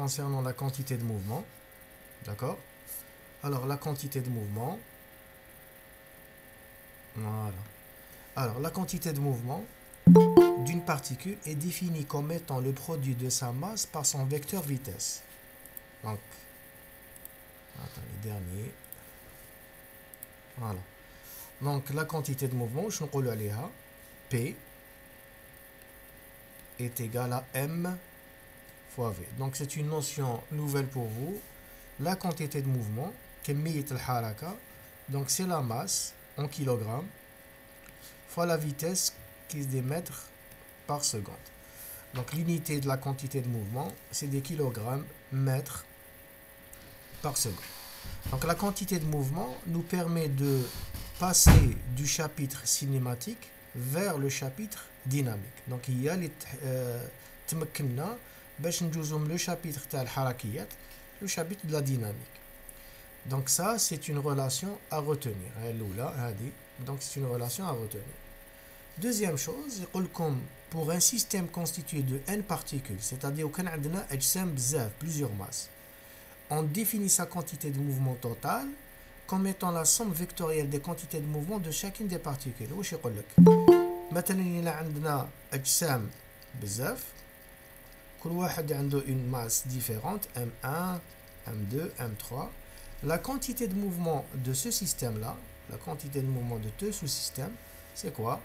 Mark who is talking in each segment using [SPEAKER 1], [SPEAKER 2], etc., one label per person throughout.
[SPEAKER 1] concernant la quantité de mouvement. D'accord? Alors, la quantité de mouvement. Voilà. Alors, la quantité de mouvement d'une particule est définie comme étant le produit de sa masse par son vecteur vitesse. Donc, attends, les derniers. Voilà. Donc, la quantité de mouvement, je vais dire P est égal à M fois V. Donc, c'est une notion nouvelle pour vous. La quantité de mouvement, donc c'est la masse en kilogrammes fois la vitesse qui est des mètres par seconde. Donc, l'unité de la quantité de mouvement, c'est des kilogrammes mètres par seconde. Donc, la quantité de mouvement nous permet de passer du chapitre cinématique vers le chapitre dynamique. Donc, il y a les تمكننا باش ندوزو من le chapitre تاع الحركيات le chapitre de la dynamique. Donc ça c'est une relation à retenir. Donc c'est une relation à retenir. Deuxième chose, pour un système constitué de n particules, c'est-à-dire qu'on a plusieurs masses, on définit sa quantité de mouvement totale comme étant la somme vectorielle des quantités de mouvement de chacune des particules. واش يقول لك مثلا إلا عندنا أجسام بزاف كل واحد عنده une masse différente M1, M2, M3. La quantité de mouvement de ce système-là, la quantité de mouvement de deux sous-systèmes, c'est quoi?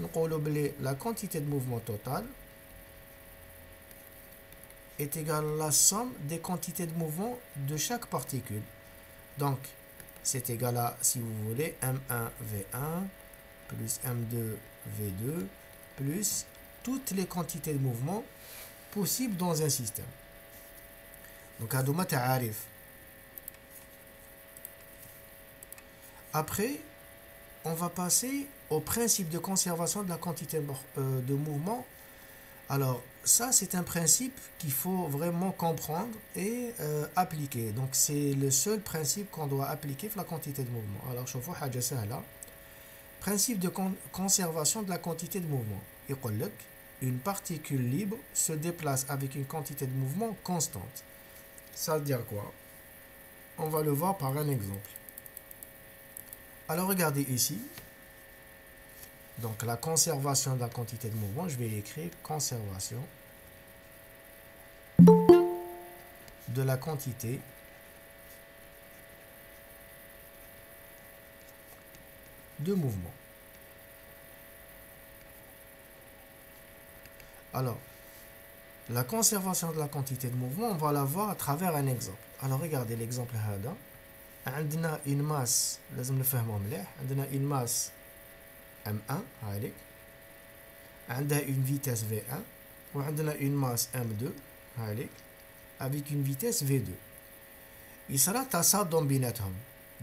[SPEAKER 1] La quantité de mouvement totale est égale à la somme des quantités de mouvement de chaque particule. Donc, c'est égal à, si vous voulez, M1 V1 plus M2 V2 plus toutes les quantités de mouvement possibles dans un système. Donc, هادوما تعاريف. Après, on va passer au principe de conservation de la quantité de mouvement. Alors, ça, c'est un principe qu'il faut vraiment comprendre et appliquer. Donc, c'est le seul principe qu'on doit appliquer pour la quantité de mouvement. Alors, je vous حاجة سهلة. Principe de conservation de la quantité de mouvement. يقول لك une particule libre se déplace avec une quantité de mouvement constante. Ça veut dire quoi? On va le voir par un exemple. Alors, regardez ici. Donc, la conservation de la quantité de mouvement, je vais écrire conservation de la quantité de mouvement. Alors, la conservation de la quantité de mouvement, on va la voir à travers un exemple. Alors, regardez l'exemple هذا. عندنا une masse, لازم نفهمه مليح. عندنا une masse M1 هايليك. عندها une vitesse V1 وعندنا une masse M2 هايليك avec une vitesse V2. يصرى تصادم بيناتهم.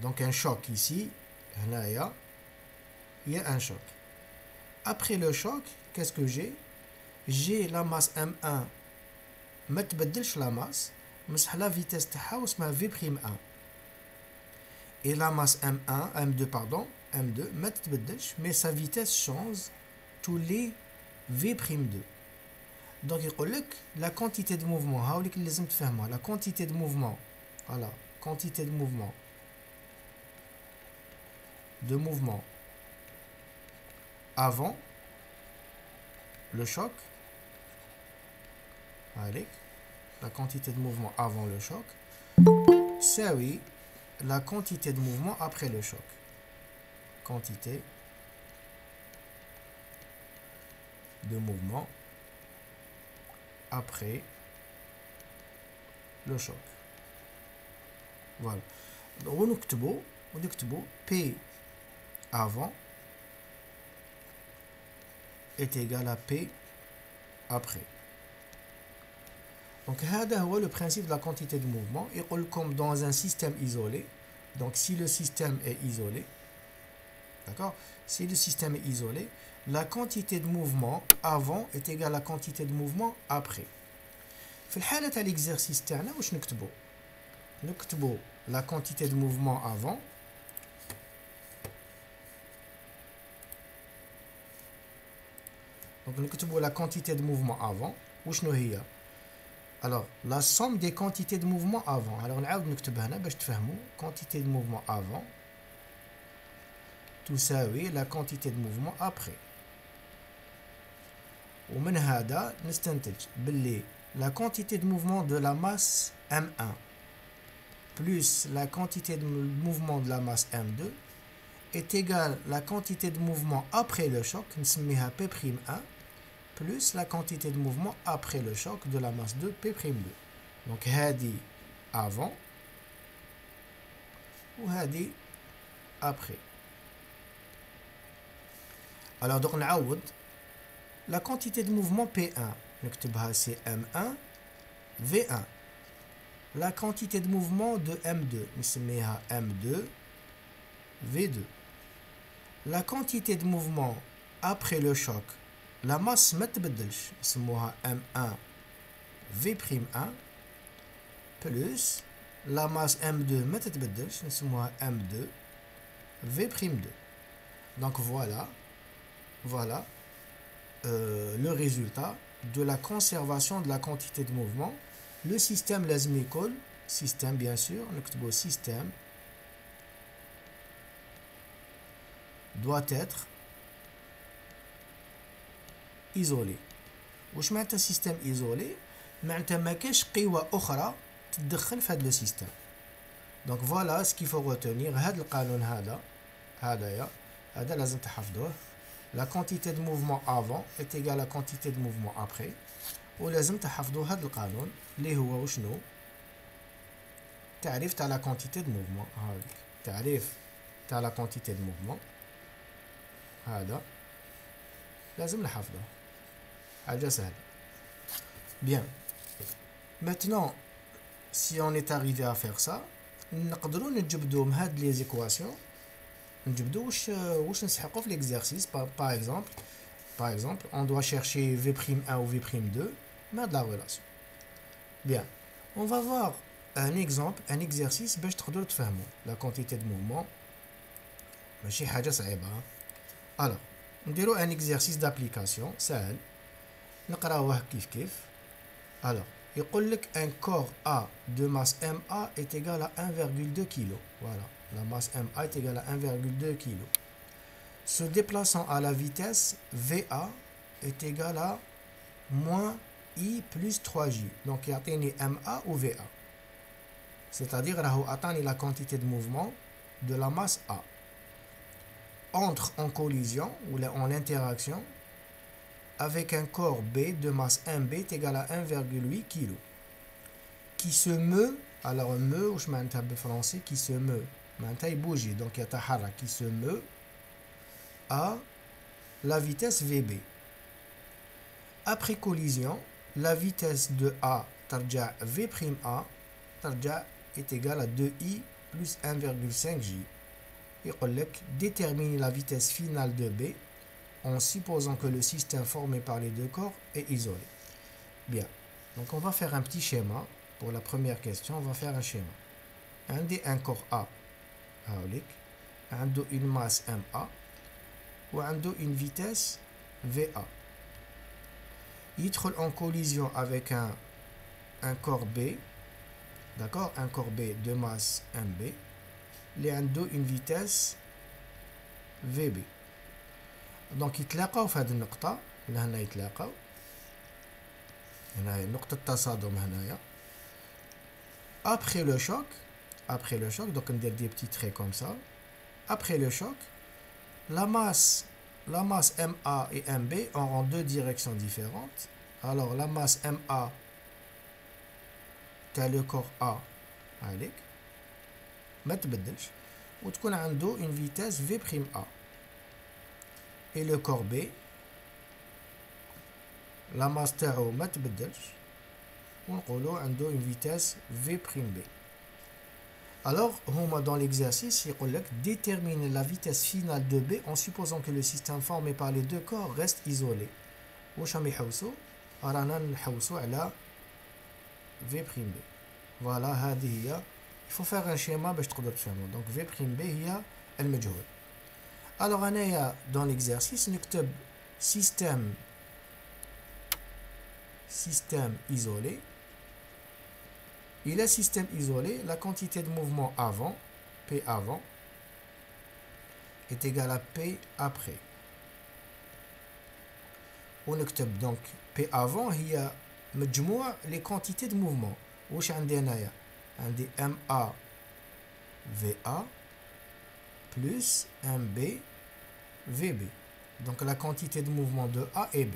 [SPEAKER 1] Donc un choc ici, هنايا il y a un choc. Après le choc, qu'est-ce que j'ai? J'ai la masse M1 ما تبدلش la masse, مسح la vitesse تاعها واسمها V'1. Et la masse M1, M2 pardon, M2 ما تتبدلش mais sa vitesse change tous les V'2. Donc يقول لك la quantité de mouvement هاوليك اللي لازم تفهمها. La quantité de mouvement, voilà, quantité de mouvement avant le choc. Allez, la quantité de mouvement avant le choc, c'est oui la quantité de mouvement après le choc. Quantité de mouvement après le choc. Voilà. On نكتبو P avant est égal à P après. Donc, هذا هو le principe de la quantité de mouvement. يقول comme dans un système isolé. Donc, si le système est isolé, d'accord? Si le système est isolé, la quantité de mouvement avant est égale à la quantité de mouvement après. في الحالة تاع l'exercice تاعنا واش نكتبو؟ نكتبو la quantité de mouvement avant donc نكتبو la quantité de mouvement avant وشنو هي؟ Alors, la somme des quantités de mouvement avant. Alors, on va quantité de mouvement avant. Tout ça, oui, la quantité de mouvement après. ومن هذا نستنتج باللي la quantité de mouvement de la masse M1 plus la quantité de mouvement de la masse M2 est égale à la quantité de mouvement après le choc, نسميها P'1, plus la quantité de mouvement après le choc de la masse 2, P'2. Donc, هذه avant ou هذه après. Alors, donc, نعوض la quantité de mouvement P1, c'est M1, V1. La quantité de mouvement de M2, M2, V2. La quantité de mouvement après le choc, la masse M1, V'1, plus la masse M2, M2, V'2. Donc voilà le résultat de la conservation de la quantité de mouvement. Le système لازم يكون système bien sûr نكتبو système doit être isolé. واش معناتها système isolé؟ معناتها ما كاش قوة أخرى تتدخل في هذا لو système. Donc voilà ce qu'il faut retenir. هذا القانون هذا لازم تحفظوه. La quantité de mouvement avant est égale à la quantité de mouvement après. ولازم تحفظوا هذا القانون اللي هو وشنو؟ تعريف تاع la quantité de mouvement. هذاك تعريف تاع la quantité de mouvement هذا لازم نحفظه. حاجة سهلة. Bien. Maintenant, si on est arrivé à faire ça, نقدروا نجبدوا من هاد les équations. نجبدوا واش نسحقوا في l'exercice. Par exemple, on doit chercher V'1 ou V'2, mais de la relation. Bien, on va voir un exemple, un exercice باش تقدروا تفهموا la quantité de mouvement. ماشي حاجة صعيبة. Alors, نديروا un exercice d'application سهل. نقراوه كيف. Alors, يقول لك un corps A de masse MA est égal à 1,2 kg. Voilà, la masse MA est égale à 1,2 kg. Se déplaçant à la vitesse VA est égal à moins I plus 3J. Donc, il y a MA ou VA. C'est-à-dire, il y a la quantité de mouvement de la masse A. Entre en collision ou en interaction avec un corps B de masse MB est égal à 1,8 kg. Qui se meut, alors meut, je m'entends en français, qui se meut. Il bouge, donc il y a qui se meut à la vitesse VB. Après collision, la vitesse de A tarja V'A tarja est égale à 2I plus 1,5J. Il détermine la vitesse finale de B en supposant que le système formé par les deux corps est isolé. Bien, donc on va faire un petit schéma. Pour la première question, on va faire un schéma. Un corps A, une masse MA, ou une vitesse VA. Il entre en collision avec un corps B, d'accord, un corps B de masse MB, il a une vitesse VB. Donc يتلاقاو في هذه النقطة، هنا يتلاقاو، هنا نقطة تصادم هنايا. Après le choc, donc on dit des petits traits comme ça. Après le choc, la masse MA et MB auront deux directions différentes. Alors la masse MA, t'as le corps A, عليك ما تبدلش وتكون عنده une vitesse V'A. Et le corps B, la masse تاعو ما تبدلش ونقولوا عنده une vitesse V'B. Alors, dans l'exercice, il dit déterminer la vitesse finale de B en supposant que le système formé par les deux corps reste isolé. واش راهم يحوسوا؟ رانا نحوسوا على V'B. Voilà, هذه هي. Il faut faire un schéma باش تقدر تفهموا. Donc V'B هي المجهول. Alors, هنايا dans l'exercice نكتب système isolé Il est système isolé, la quantité de mouvement avant, P avant, est égale à P après. On نكتب donc P avant هي مجموع les quantités de mouvement. واش عندي هنايا؟ عندي MA VA plus MB VB. Donc la quantité de mouvement de A et B.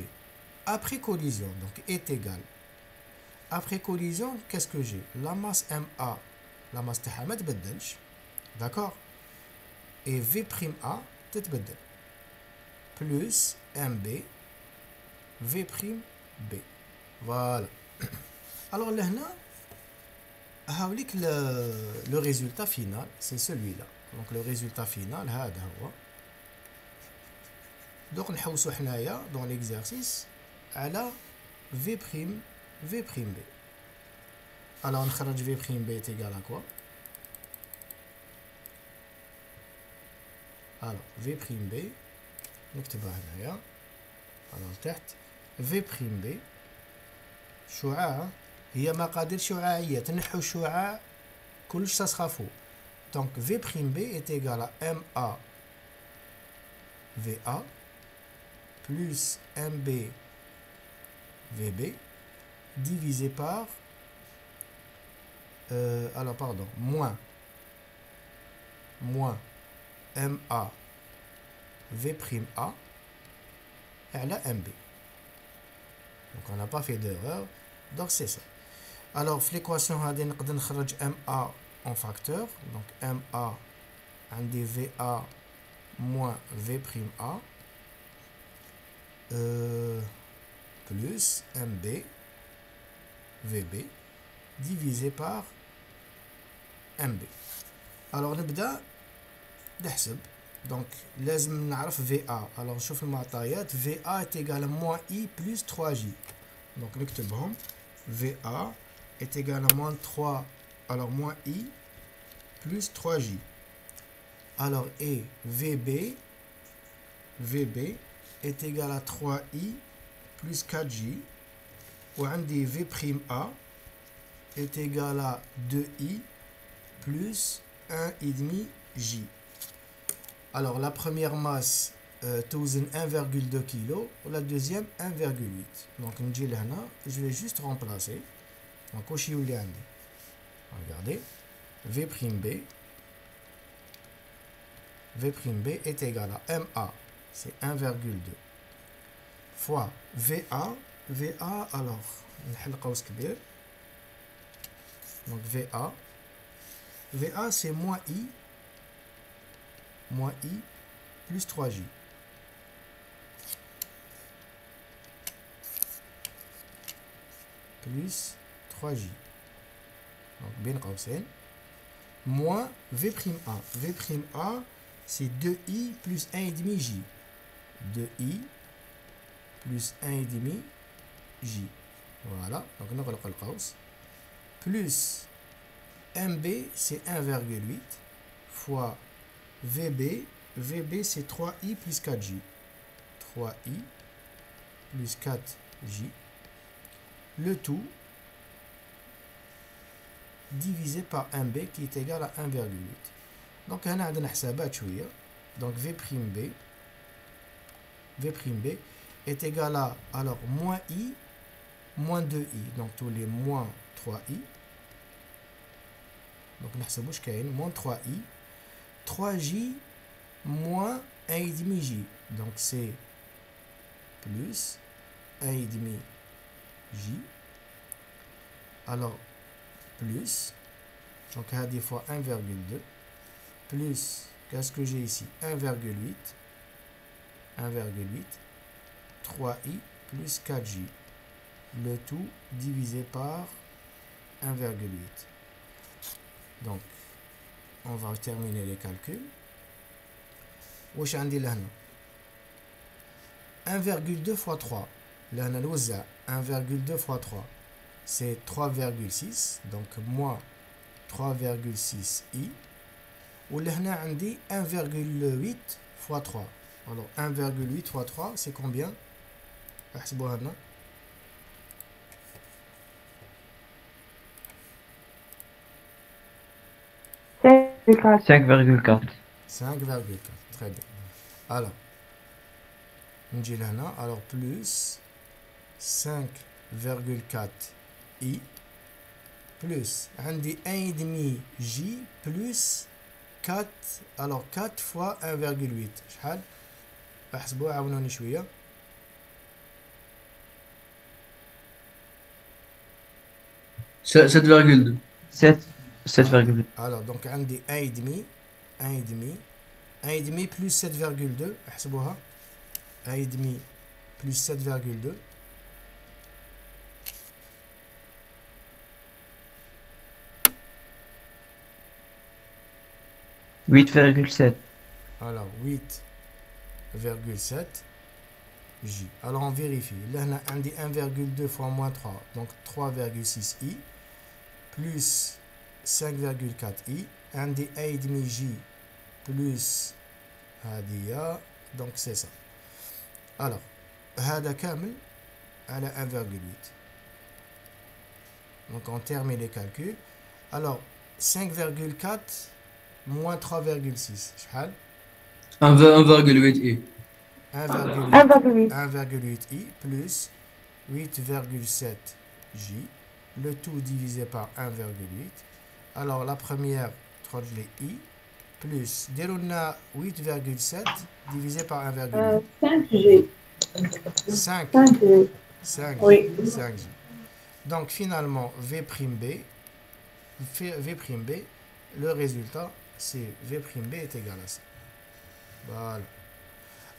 [SPEAKER 1] Après collision, donc est égal. Après collision, qu'est-ce que j'ai? La masse MA, la masse تاعها ما تبدلش. D'accord? Et V'A تتبدل. Plus MB V'B. Voilà. Alors là, le résultat final, c'est celui-là. Donc le résultat final, هذا هو. Donc نحوسو حنايا dans l'exercice على V'B. Alors نخرج V'B est égal à quoi? Alors V'B نكتبها هنايا. alors تحت V'B شعاع هي مقادير شعاعية تنحو الشعاع كلش تسخفو. donc V'B est égal à MA VA plus MB VB divisé par alors pardon moins MA V'A على MB. donc on n'a pas fait d'erreur, donc c'est ça. alors في l'équation هذه نقدر نخرج MA en facteur, donc MA عندي VA moins V'A plus MB VB divisé par MB. alors نبدأ نحسب. donc لازم نعرف VA. alors نشوف المعطيات. VA est égal à moins I plus 3J. donc نكتبهم. VA est égal à moins 3, alors moins I plus 3J. alors et VB est égal à 3I plus 4J. ou عندي V'A est égal à 2I plus 1,5J. alors la première masse توزن 1,2 kg ou la deuxième 1,8. donc نجي لهنا je vais juste remplacer. donc واش يولي عندي؟ regardez V'B est égal à MA, c'est 1,2 fois VA. alors نحل قوس كبير. donc VA c'est moins I plus 3J. plus 3J. donc بين قوسين moins V'A. V'A c'est 2I plus 1,5J. 2I plus 1,5J. voilà. donc نغلق القوس. plus MB c'est 1,8 fois VB c'est 3I plus 4J. 3I plus 4J. le tout divisé par MB qui est égal à 1,8. donc هنا عندنا حسابات شوية. donc V'B est égal à alors moins I moins 2I, donc tous les moins 3I. donc نحسبوا واش كاين. moins 3I 3J moins 1,5J. donc c'est plus 1,5J. alors plus, donc هذه fois 1,2 plus, qu'est-ce que j'ai ici? 1,8 3i plus 4j, le tout divisé par 1,8. donc on va terminer les calculs. واش عندي لهنا 1,2 fois 3 لهنا نوزع 1,2 fois 3 c'est 3,6, donc moins 3,6i. ou لهنا عندي 1,8 fois 3. alors 1,8 fois 3 c'est combien؟ احسبوها لنا.
[SPEAKER 2] 5,4.
[SPEAKER 1] 5,4. Très bien. Alors, نجي لهنا. Alors, plus 5,4i plus عندي 1,5 j plus 4. Alors 4 fois 1,8 شحال؟ احسبوا عاونوني شويه.
[SPEAKER 3] 7,2.
[SPEAKER 2] 7.
[SPEAKER 1] Ah,
[SPEAKER 2] 7,8.
[SPEAKER 1] alors donc عندي 1,5 1,5 1,5 plus 7,2 احسبوها. 1,5 plus 7,2
[SPEAKER 2] 8,7.
[SPEAKER 1] alors 8,7 J. Alors on vérifie. Là, on a 1,2 fois moins 3, donc 3,6 I, plus 5,4 I, 1,5 J, plus هذه, donc c'est ça. Alors, هذا كامل على 1,8. Donc on termine les calculs. Alors, 5,4 moins 3,6, شحال؟
[SPEAKER 3] 1,8i.
[SPEAKER 1] 1,8 I plus 8,7 J, le tout divisé par 1,8. Alors la première, les I, plus, déroulna 8,7 divisé par 1,8.
[SPEAKER 4] 5G.
[SPEAKER 1] 5,
[SPEAKER 4] 5G.
[SPEAKER 1] 5,
[SPEAKER 4] Oui.
[SPEAKER 1] 5J. Donc finalement, V'B, le résultat, c'est V'B est égal à ça. Voilà.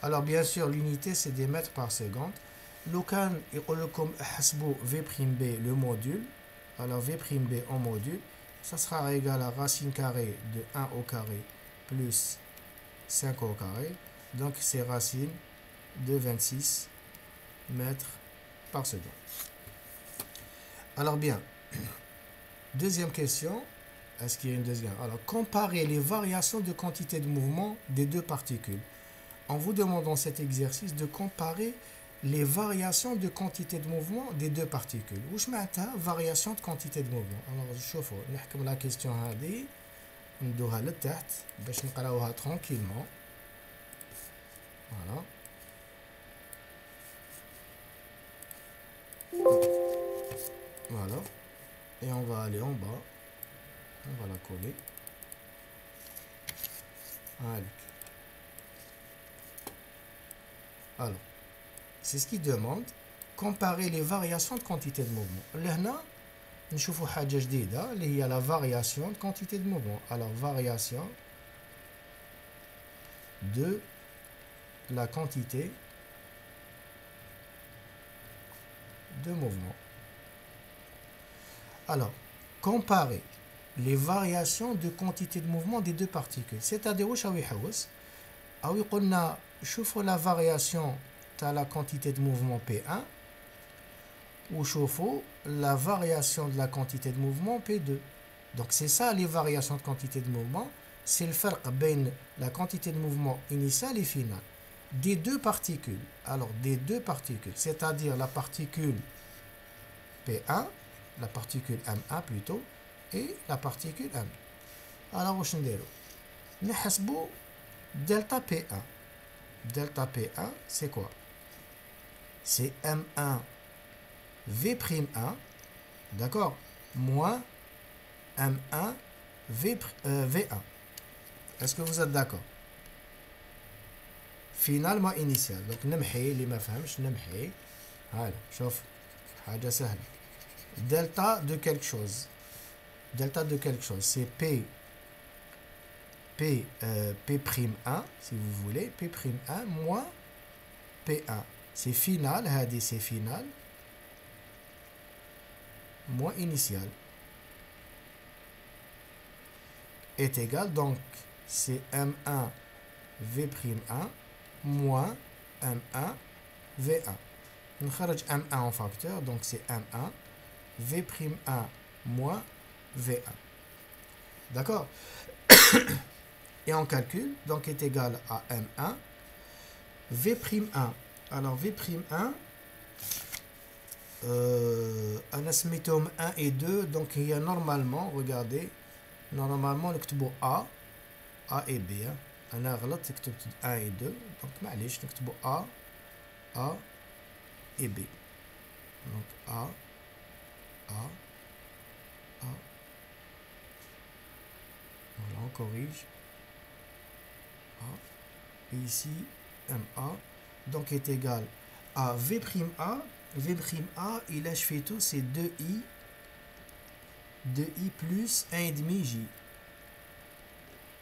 [SPEAKER 1] Alors bien sûr, l'unité c'est des mètres par seconde. لو كان يقول لكم احسبوا V'B le module, alors V'B en module, ça sera égal à racine carrée de 1 au carré plus 5 au carré. Donc c'est racine de 26 mètres par seconde. Alors bien, deuxième question. Est-ce qu'il y a une deuxième? Alors, comparer les variations de quantité de mouvement des deux particules. En vous demandant cet exercice de comparer les variations de quantité de mouvement des deux particules. واش معناتها variation de quantité de mouvement? Alors, شوفوا نحكم la question هذه ندوها لتحت باش نقراوها tranquillement. Voilà. Voilà. Et on va aller en bas. On va la coller. Allez. Alors, c'est ce qu'il demande. Comparer les variations de quantité de mouvement. Là, nous avons حاجة جديدة اللي هي la variation de quantité de mouvement. Alors, variation de la quantité de mouvement. Alors, comparer les variations de quantité de mouvement des deux particules. C'est-à-dire, واش راهو يحوس؟ أو يقولنا شوفوا la variation de la quantité de mouvement P1 ou شوفوا la variation de la quantité de mouvement P2. Donc c'est ça les variations de quantité de mouvement. C'est le فرق بين la quantité de mouvement initiale et finale des deux particules. Alors des deux particules, c'est-à-dire la particule P1, la particule M1 plutôt, et la particule M. Alors واش نديرو؟ نحسبوا delta P1. Delta P1, c'est quoi? C'est M1 V'1, d'accord, moins M1 V1. Est-ce que vous êtes d'accord? Finalement initial. Donc نمحي اللي ما فهمش نمحي. هلا شوف حاجة سهلة. Delta de quelque chose. Delta de quelque chose, c'est P'1, si vous voulez, P'1 moins P1. C'est final, c'est final, moins initial. Est égal, donc c'est M1 V'1 moins M1 V1. On charge M1 en facteur, donc c'est M1 V'1 moins V1. D'accord? Et on calcule, donc est égal à M1 V'1. Alors V'1, un asymptôme 1 et 2, donc il y a normalement, regardez, normalement le A, A et B. أنا غلطت كتبت A et 2 donc معليش نكتبو A et B. Donc A. Voilà, on corrige. A. Et ici, MA. Donc est égal à V'A. V'A, il a fait tout, c'est 2i. 2i plus 1,5j.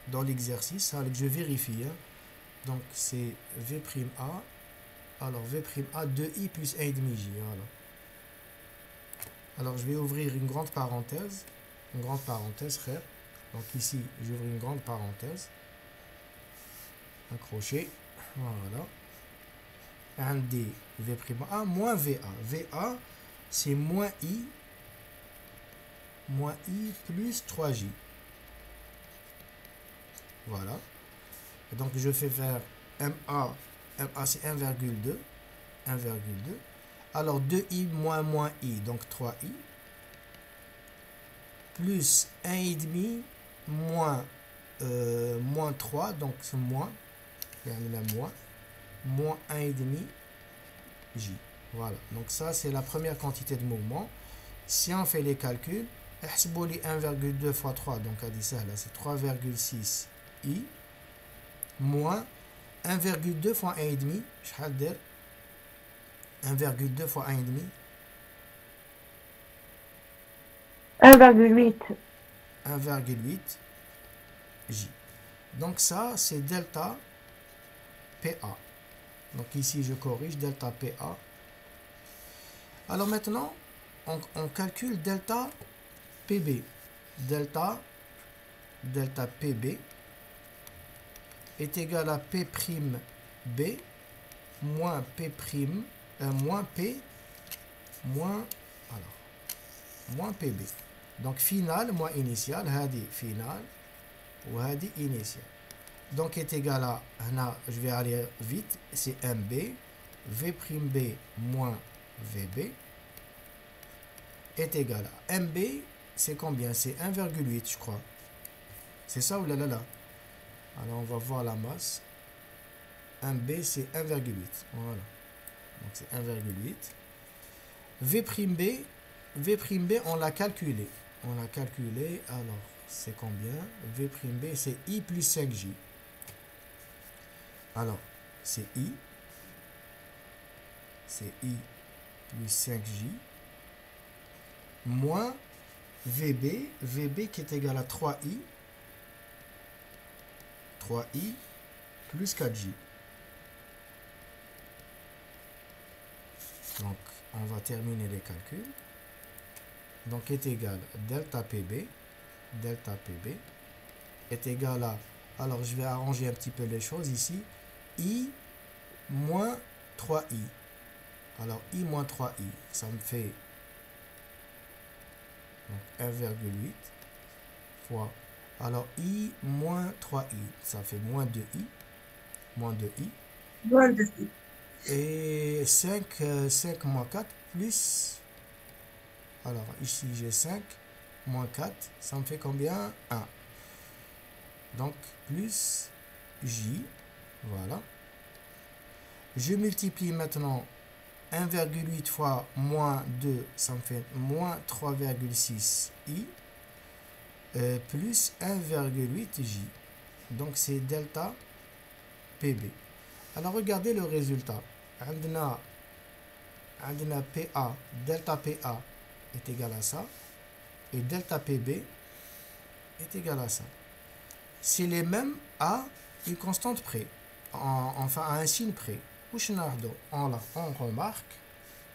[SPEAKER 1] Dans l'exercice, je vérifie. Donc c'est V'A. Alors V'A 2i plus 1,5j. Voilà. Alors je vais ouvrir une grande parenthèse. Une grande parenthèse, frère. Donc ici, j'ouvre une grande parenthèse. Un crochet. Voilà. Un D, V'A moins VA. VA, c'est moins I plus 3J. Voilà. Et donc je fais faire MA c'est 1,2. 1,2. Alors 2i moins i, donc 3i. Plus 1,5 moins 3, donc c'est moins. Il y a même moins 1,5 J. Voilà. Donc ça, c'est la première quantité de mouvement. Si on fait les calculs, 1,2 fois 3, donc à dire ça, là, c'est 3,6 I moins 1,2 fois 1,5. Je vais dire 1,2 fois 1,5.
[SPEAKER 2] 1,8.
[SPEAKER 1] 1,8 J. Donc ça, c'est delta PA. Donc ici, je corrige delta PA. Alors maintenant, on calcule delta PB. Delta PB est égal à P' B moins P' moins P moins PB. Donc final moins initial, hadi final ou hadi initial. Donc est égal à, là, je vais aller vite, c'est MB, V'B moins VB est égal à MB, c'est combien? C'est 1,8 je crois. C'est ça ou là? Alors on va voir la masse. MB c'est 1,8. Voilà. Donc c'est 1,8. V'B on l'a calculé. Alors c'est combien? V'B c'est I plus 5J. Alors, c'est I plus 5J moins VB qui est égal à 3I plus 4J. Donc, on va terminer les calculs. Donc, est égal à delta PB est égal à, alors je vais arranger un petit peu les choses ici, I moins 3I. Alors, I moins 3I, ça me fait 1,8 fois. Alors, I moins 3I, ça fait moins 2I. Moins 2I. Et 5 moins 4 plus. Alors, ici, j'ai 5 moins 4, ça me fait combien? 1. Donc, plus J. Voilà. Je multiplie maintenant 1,8 fois moins 2, ça me fait moins 3,6 I plus 1,8 J. Donc c'est delta PB. Alors regardez le résultat. عندنا PA, delta PA est égal à ça et delta PB est égal à ça. C'est les mêmes à une constante près, enfin à un signe près. On remarque,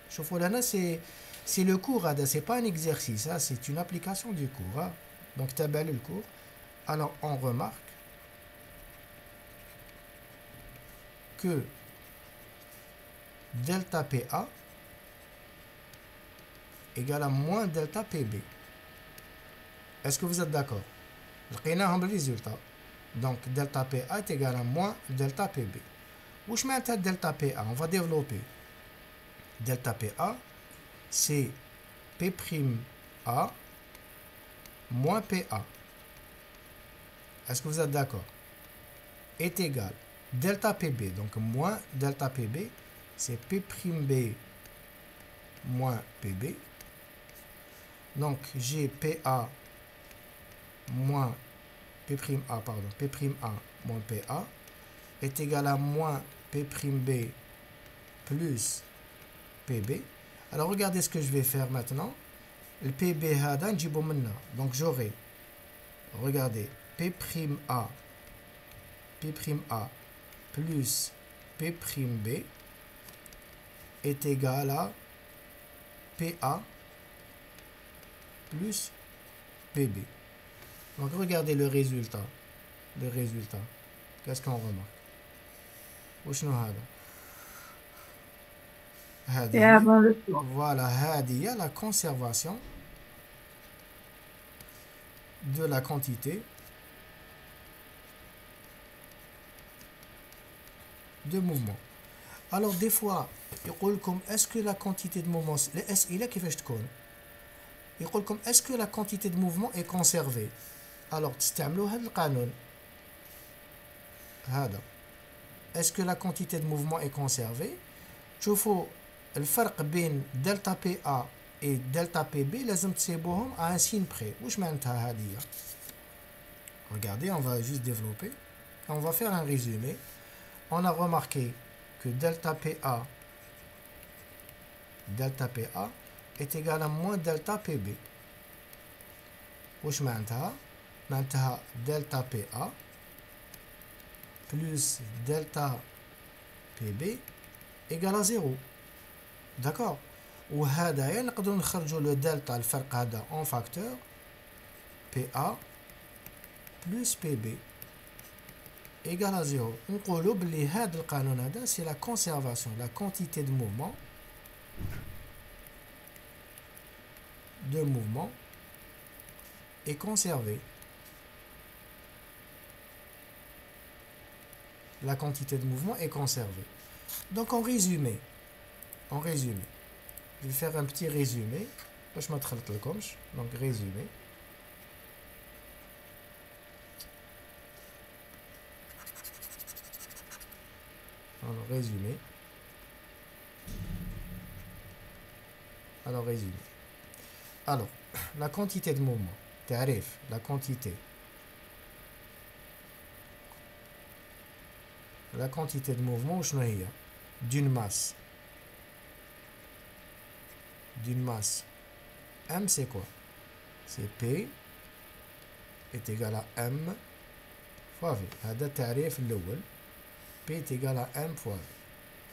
[SPEAKER 1] c'est le cours, c'est pas un exercice, c'est une application du cours. Donc tu as le cours. Alors on remarque que delta PA égale à moins delta PB. Est-ce que vous êtes d'accord? Le résultat. Donc delta PA est égal à moins delta PB. Où je mets delta PA? On va développer. Delta PA, c'est P' A moins PA. Est-ce que vous êtes d'accord? est égal delta PB, donc moins delta PB, c'est P'B moins PB. Donc j'ai PA moins P'A, pardon, P'A moins PA est égal à moins P'B plus PB. Alors regardez ce que je vais faire maintenant. Le PB هذا نجيبو منه. Donc j'aurai, regardez, P'A plus P'B est égal à PA plus PB. Donc regardez le résultat. Qu'est-ce qu'on remarque? وشنو هذا؟ Voilà, هذه هي la conservation de la quantité de mouvement. Alors des fois يقول لكم est-ce que la quantité de mouvement, الأسئلة كيفاش تكون؟ يقول لكم est-ce que la quantité de mouvement est conservée? Alors تستعملوا هذا القانون هذا. Est-ce que la quantité de mouvement est conservée? تشوفوا الفرق بين دلتا بي A et delta PB لازم تسيبوهم à un signe près. واش معناتها هذه؟ Regardez, on va juste développer. On va faire un résumé. On a remarqué que delta PA est égal à moins delta PB. واش معناتها؟ معناتها delta PA plus delta PB égale à 0. D'accord. وهذا نقدروا نخرجوا le delta الفرق هذا en facteur PA plus PB égale à 0. نقولوا بلي هذا القانون هذا c'est la conservation, la quantité de mouvement est conservée. La quantité de mouvement est conservée. Donc en résumé, je vais faire un petit résumé. Donc résumé. Alors résumé. Alors la quantité de mouvement, la quantité de mouvement d'une masse M, c'est quoi? C'est P est égal à M fois V. هذا التعريف الأول. P est égal à M fois V.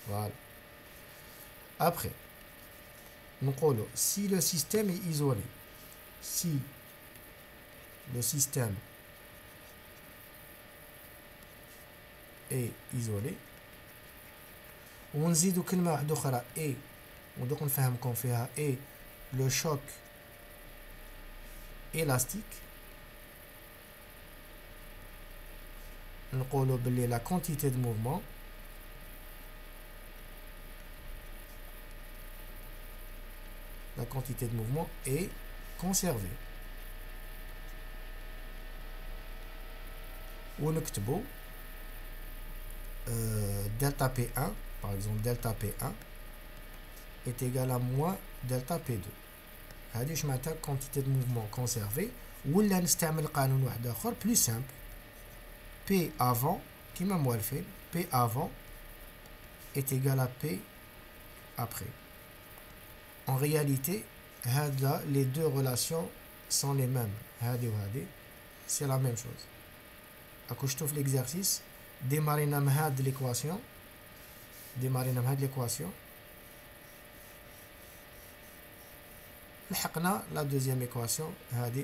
[SPEAKER 1] Voilà. Après, نقولوا si le système est isolé, si le système est isolé, ونزيدوا كلمة واحدة أخرى et ودوك نفهمكم فيها et le choc élastique, نقولوا بلي la quantité de mouvement est conservée. ونكتبوا delta P1, par exemple delta P1 est égal à moins delta P2. هذه واش معناتها quantité de mouvement conservée. ولا نستعمل قانون واحد اخر plus simple, P avant كيما موالفين, P avant est égal à P après. En réalité les deux relations sont les mêmes. C'est la même chose. Quand je trouve l'exercice, démarrer de l'équation. La deuxième équation,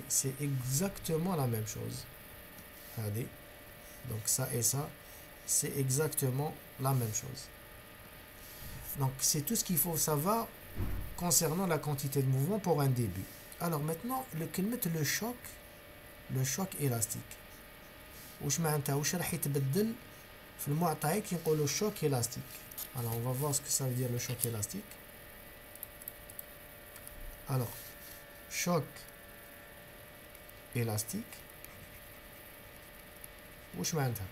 [SPEAKER 1] c'est exactement la même chose. Donc ça et ça, c'est exactement la même chose. Donc c'est tout ce qu'il faut savoir concernant la quantité de mouvement pour un début. Alors maintenant, le choc élastique. واش معناتها واش راح يتبدل في المعطيات كي نقولوا choc élastique. Alors on va voir ce que ça veut dire le choc élastique. Alors choc élastique واش معناتها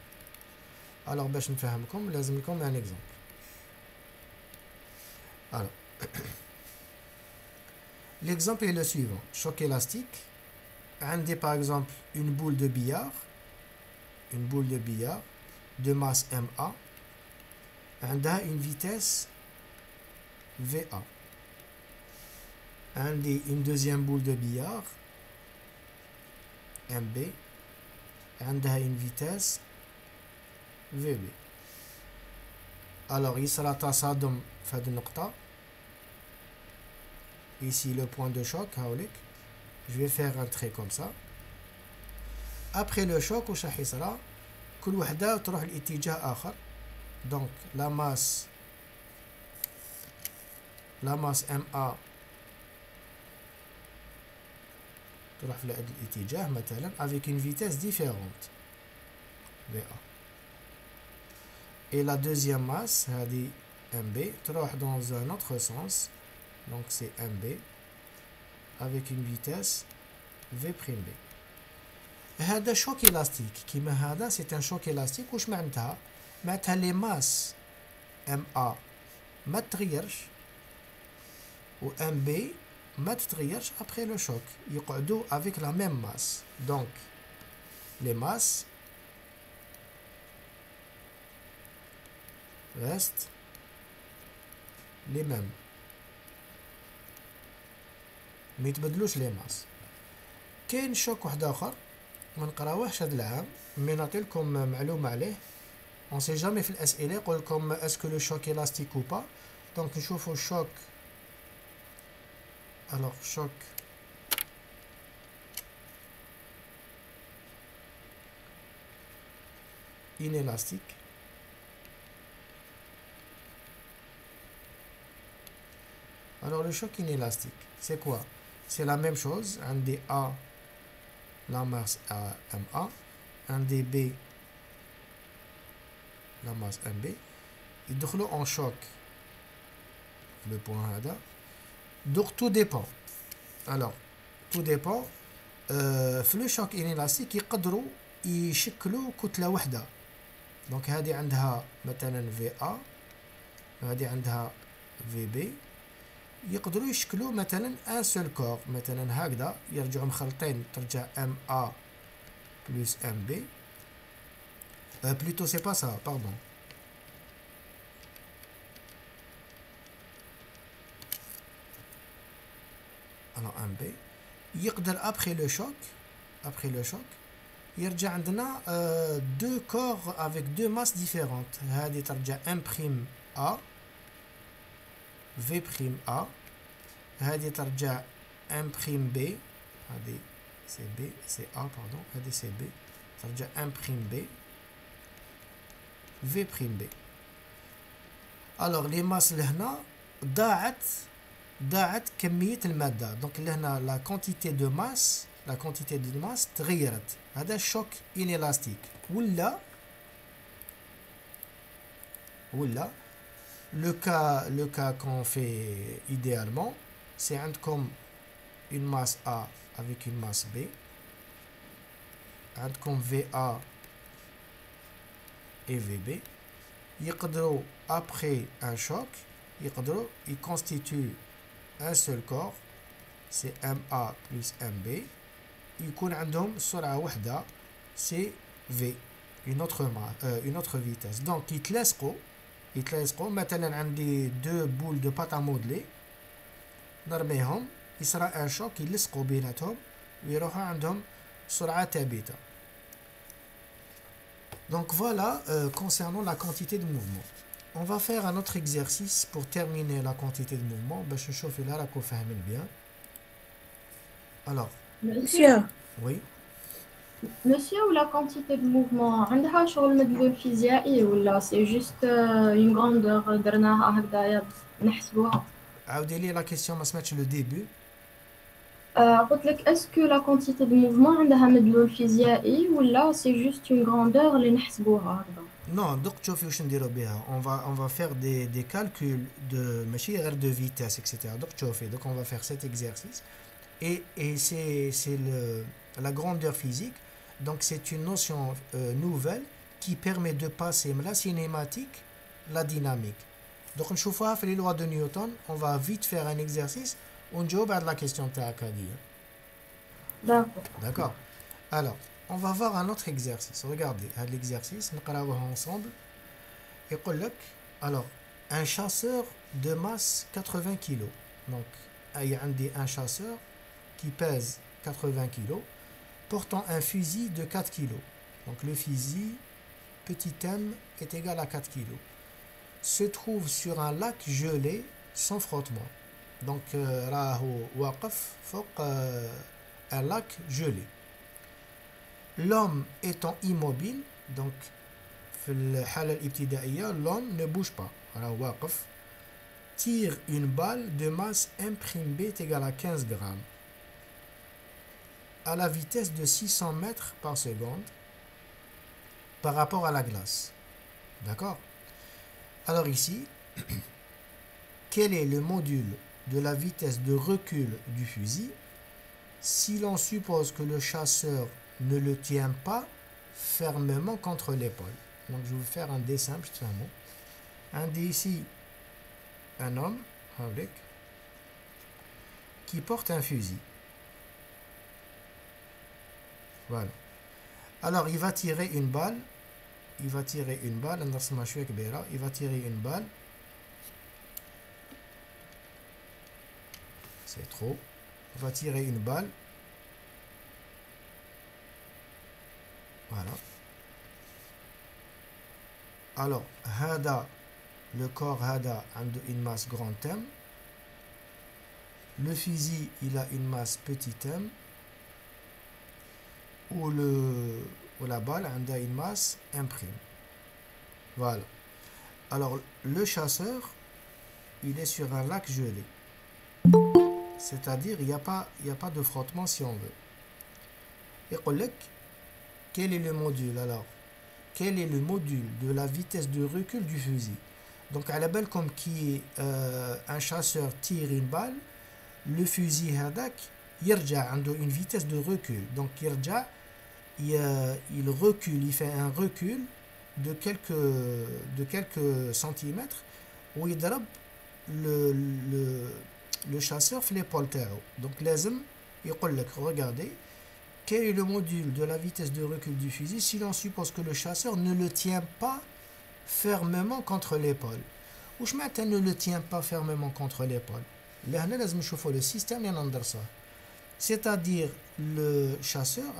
[SPEAKER 1] Alors باش نفهمكم لازم لكم un exemple. Alors l'exemple est le suivant. Choc élastique. عندي par exemple une boule de billard de masse MA. عندها une vitesse VA. عندي une deuxième boule de billard MB. عندها une vitesse VB. Alors يصرى تصادم في هذه النقطة. Ici le point de choc هاوليك. Je vais faire un trait comme ça. Après le choc واش راح يصرى؟ كل وحدة تروح لاتجاه آخر. Donc la masse MA تروح في هذا الاتجاه مثلا avec une vitesse différente VA. Et la deuxième masse هذه MB تروح dans un autre sens, donc c'est MB avec une vitesse V'B. هذا choc élastique كيما هذا c'est un choc élastique. واش معناتها les masses MA ما تتغيرش و MB ما تتغيرش après le choc, يقعدوا avec la même masse. Donc les masses restent les mêmes, ما يتبدلوش les masses. كاين شوك واحد اخر ما نقراوهش هذا العام مي نعطيلكم معلومه عليه. on sait jamais في الاسئله يقول لكم est-ce que le choc élastique ou pas. donc نشوفوا choc. alors choc inélastique. Alors le choc inélastique, c'est quoi? C'est la même chose. Un des A, la masse MA, un des B, la masse MB. Ils دخلوا en choc. Le point هذا. Donc tout dépend. Alors tout dépend. في le choc inélastique يقدروا يشكلوا كتلة واحدة. donc هذه عندها مثلا VA، هذه عندها VB. يقدروا يشكلوا مثلا ان سول كور، مثلا هكذا يرجعوا مخلطين، ترجع MA plus MB. plutôt c'est pas ça, pardon. alors MB يقدر après le choc يرجع عندنا deux corps avec deux masses différentes. هذه ترجع m'A V'A. هذه ترجع m'B. هذه c'est B, c'est A pardon. هذه c'est B. ترجع m'B V'B. alors les masses لهنا ضاعت كمية المادة. donc لهنا la quantité de masse تغيرت. هذا choc inélastique. ولا le cas qu'on fait idéalement, c'est comme une masse A avec une masse B, comme VA et VB. يقدروا après un choc ils constituent un seul corps, c'est MA plus MB. يكون عندهم سرعة واحدة c'est V, une autre vitesse. donc يتلاصقوا مثلا عندي دو بول دو باتا مودلي نرميهم يصرى ان شوك يلصقوا بيناتهم ويروحوا عندهم سرعة ثابتة. donc voilà concernant la quantité de mouvement. on va faire un autre exercice pour terminer la quantité de mouvement باش نشوف إلا راكم فاهمين bien. alors
[SPEAKER 2] Monsieur,
[SPEAKER 1] oui.
[SPEAKER 2] Monsieur, ou la quantité de mouvement عندها شغل مدلول فيزيائي ولا c'est juste une grandeur درناها هكذايا نحسبوها؟
[SPEAKER 1] عاودي لي la question ما سمعتش le début.
[SPEAKER 2] قلت لك est-ce que la quantité de mouvement عندها مدلول فيزيائي ولا c'est juste une grandeur اللي نحسبوها هكذا؟
[SPEAKER 1] non دوك تشوفي واش نديرو بها. on va faire des calculs de ماشي غير de vitesse etc. دوك تشوفي donc on va faire cet exercice et c'est la grandeur physique. donc c'est une notion nouvelle qui permet de passer la cinématique, la dynamique. Donc, on va faire les lois de Newton. On va vite faire un exercice. On joue à la question de Akadi.
[SPEAKER 2] D'accord.
[SPEAKER 1] D'accord. Alors, on va voir un autre exercice. Regardez, l'exercice, nous allons voir ensemble. Et alors, un chasseur de masse 80 kg. Donc, il y a un chasseur qui pèse 80 kg, portant un fusil de 4 kg. Donc, le fusil, petit m, est égal à 4 kg. Se trouve sur un lac gelé sans frottement. Donc, un lac gelé. L'homme étant immobile, donc l'homme ne bouge pas. Tire une balle de masse imprime B est égale à 15 grammes à la vitesse de 600 mètres par seconde par rapport à la glace. D'accord? Alors ici, quel est le module de la vitesse de recul du fusil si l'on suppose que le chasseur ne le tient pas fermement contre l'épaule? Donc je vais vous faire un dessin petit peu. Un ici, un homme avec qui porte un fusil. Voilà. Alors il va tirer une balle. Il va tirer une balle. Il va tirer une balle. C'est trop. Il va tirer une balle. Voilà. Alors, hada, le corps hada a une masse grand M. Le fusil, il a une masse petit m. Ou la balle a une masse imprime. Voilà. Alors, le chasseur, il est sur un lac gelé. C'est-à-dire, il n'y a pas de frottement si on veut. Et quel est le module alors? Quel est le module de la vitesse de recul du fusil? Donc, à la balle, comme qui un chasseur tire une balle, le fusil hadak, a une vitesse de recul. Donc, il recule, il fait un recul de quelques centimètres où il drape le chasseur fait l'épaule. Donc, regardez, quel est le module de la vitesse de recul du fusil si l'on suppose que le chasseur ne le tient pas fermement contre l'épaule? Ou je ne le tient pas fermement contre l'épaule? Là, on a le système, c'est-à-dire le chasseur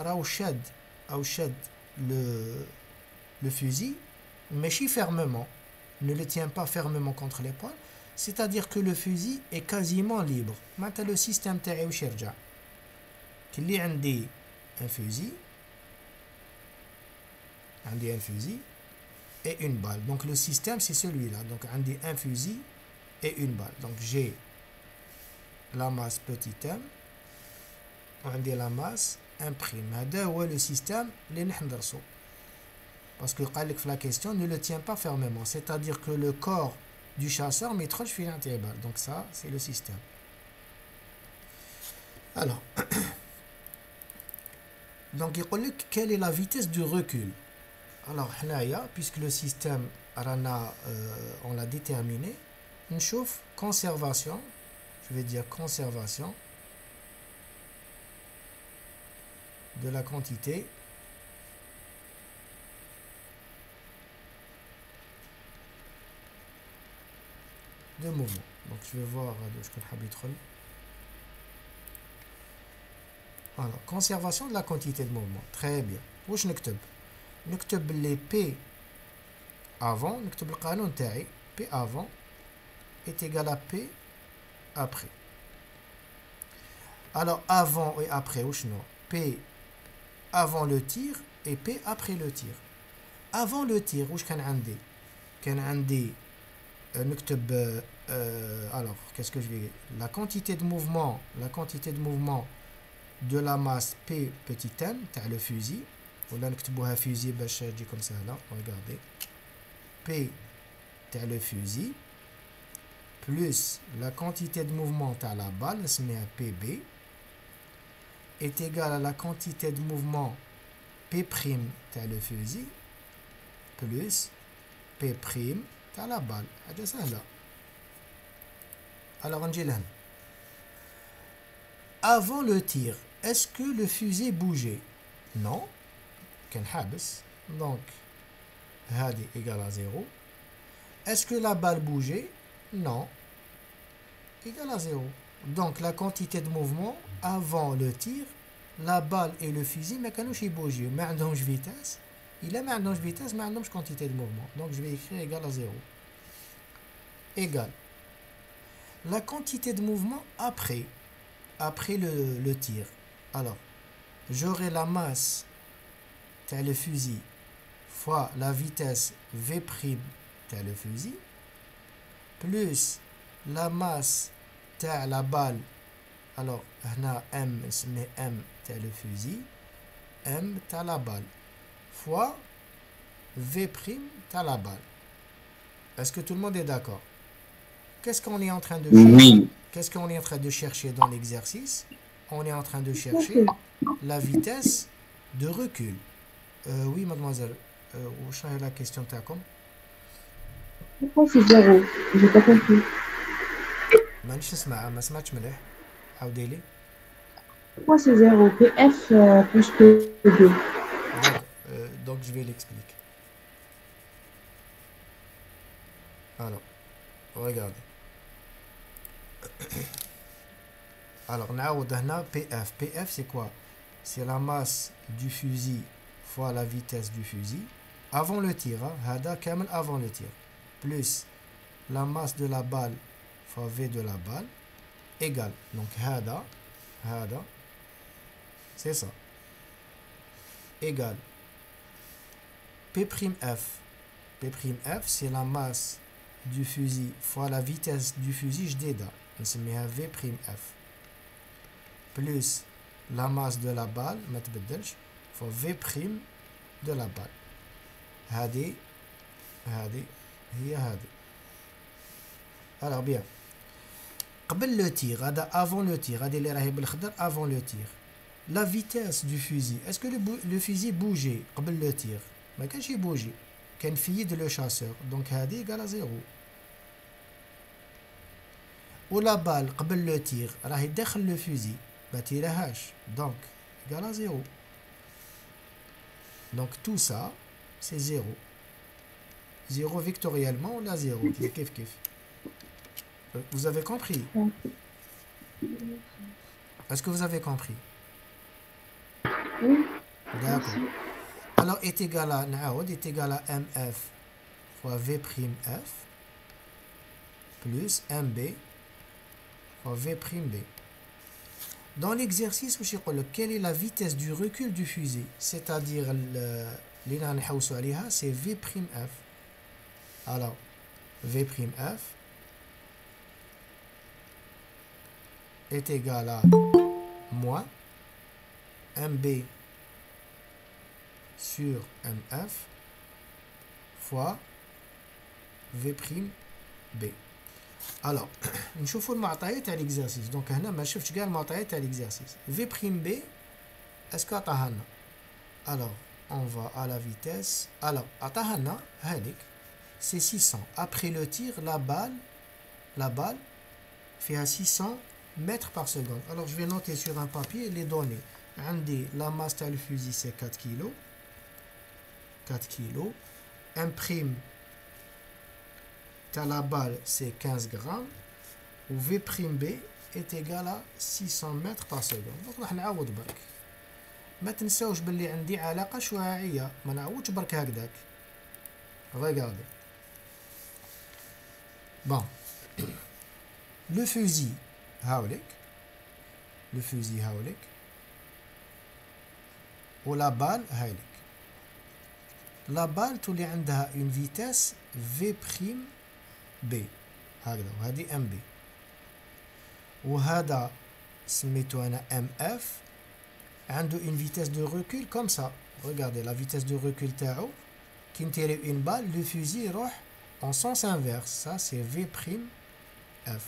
[SPEAKER 1] le fusil, mais fermement, ne le tient pas fermement contre l'épaule, c'est-à-dire que le fusil est quasiment libre. Maintenant, le système تاعي يرجع كلي عندي un fusil et une balle. Donc le système c'est celui-là. Donc عندي un fusil et une balle. Donc j'ai la masse petit m, عندي la masse imprime. هذا هو le système اللي نحندرسو. Parce que قال لك في la question ne le tient pas fermement, c'est-à-dire que le corps du chasseur ما يدخلش في الانتباه. Donc ça c'est le système. Alors donc il dit quelle est la vitesse du recul. Alors puisque le système on l'a déterminé, on chauffe conservation, je vais dire conservation de la quantité de mouvement. Donc je vais voir alors, conservation de la quantité de mouvement. Très bien. واش نكتب les P avant, نكتب القانون تاعي P avant est égal à P après. Alors avant et après واش نو P avant le tir et P après le tir. Avant le tir واش كان عندي نكتب alors qu'est-ce que je vais la quantité de mouvement de la masse P petit m تاع le fusil, ولا نكتبوها fusil باش تجيكم سهله. Regardez, P تاع le fusil plus la quantité de mouvement تاع la balle نسميها PB est égal à la quantité de mouvement P' تاع le fusil plus P prime تاع la balle. هذا سهلة. Alors نجي لهنا. Avant le tir, est-ce que le fusil bougeait? Non. كان حابس. Donc هذه égale à 0. Est-ce que la balle bougeait? Non. Égale à 0. Donc la quantité de mouvement avant le tir, la balle et le fusil ما كانوش يبوجيو. ما عندهمش vitesse. إلا ما عندهمش vitesse ما عندهمش quantité de mouvement. Donc je vais écrire égal à 0. Égal. La quantité de mouvement après le tir. Alors, j'aurai la masse tel le fusil fois la vitesse V' tel le fusil plus la masse tel la balle. Alors, هنا M اسمه M tel le fusil, M tel la balle fois V' tel la balle. Est-ce que tout le monde est d'accord? Qu'est-ce qu'on est en train de chercher?
[SPEAKER 3] Oui.
[SPEAKER 1] Qu'est-ce qu'on est en train de chercher dans l'exercice? On est en train de chercher la vitesse de recul. Oui, mademoiselle. Où est la question تاعكم?
[SPEAKER 3] Pourquoi c'est 0? J'ai pas compris.
[SPEAKER 1] مانيش نسمع ما سمعتش مليح. عاودي لي.
[SPEAKER 3] Pourquoi c'est 0? PF plus P2.
[SPEAKER 1] Donc je vais l'expliquer. Alors, regardez. Alors, نعاود هنا PF. PF c'est quoi? C'est la masse du fusil fois la vitesse du fusil avant le tir. هذا كامل avant le tir. Plus la masse de la balle fois V de la balle égale. Donc هذا c'est ça. Égale P'F. P'F c'est la masse du fusil fois la vitesse du fusil جديدة نسميها V'F plus la masse de la balle ما تبدلش fois V' de la balle. هذه هي هذه. Alors bien. قبل le tir, avant le tir, هذه اللي راهي بالخضر avant le tir. La vitesse du fusil, est-ce que le fusil bougeait قبل le tir? ما كانش يبوجي. كان في يد le chasseur. Donc هذه égale à 0. و la balle قبل le tir راهي داخل le fusil. ما تيرهاش. Donc égale à 0. Donc tout ça, c'est 0. 0 vectoriellement, on a 0. Kif kif. Vous avez compris? Est-ce que vous avez compris?
[SPEAKER 3] Oui.
[SPEAKER 1] D'accord. Alors, est égal à Naoud est égal à MF fois V'F plus MB fois V'B. Dans l'exercice, quelle est la vitesse du recul du fusil? C'est-à-dire, c'est V'F. Alors, V'F est égal à moins MB sur MF fois V'B. Alors, نشوفوا المعطيات تاع l'exercice. Donc هنا ما شفتش كاع المعطيات تاع l'exercice. V'B est-ce que عطاها لنا؟ Alors, on va à la vitesse. Alors, عطاها لنا هذيك c'est 600. Après le tir, la balle fait à 600 mètres par seconde. Alors, je vais noter sur un papier les données. La masse du fusil, c'est 4 kg. 4 kg. Imprime la balle, c'est 15 grammes. Ou V'B est égal à 600 mètres par seconde. Donc, راح نعوض برك. ما تنساوش باللي عندي علاقة شعاعية. ما نعوضش برك هكذاك. Regardez. Bon. Le fusil, هاوليك. Le fusil, هاوليك. Ou la balle, هاوليك. La balle تولي عندها une vitesse V'B. هكذا وهذه MB. وهذا سميتو أنا MF. عنده une vitesse de recul comme ça. Regardez la vitesse de recul تاعو. Qui tire une balle, le fusil يروح en sens inverse. Ça c'est V'F.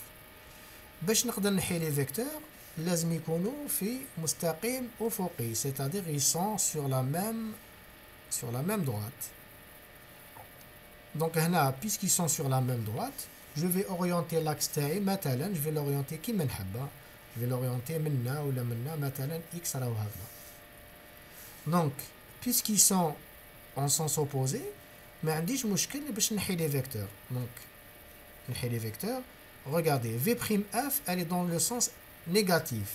[SPEAKER 1] باش نقدر نحي les vecteurs لازم يكونوا في مستقيم أفقي, c'est-à-dire ils sont sur la même droite. Donc هنا puisqu'ils sont sur la même droite, je vais orienter l'axe تاعي مثلا je vais l'orienter كيما نحب. Je vais l'orienter منا ولا منا مثلا x راهو هكذا. Donc puisqu'ils sont en sens opposé, ما عنديش مشكل باش نحي les vecteurs. Donc نحي les vecteurs. Regardez, V'F, elle est dans le sens négatif.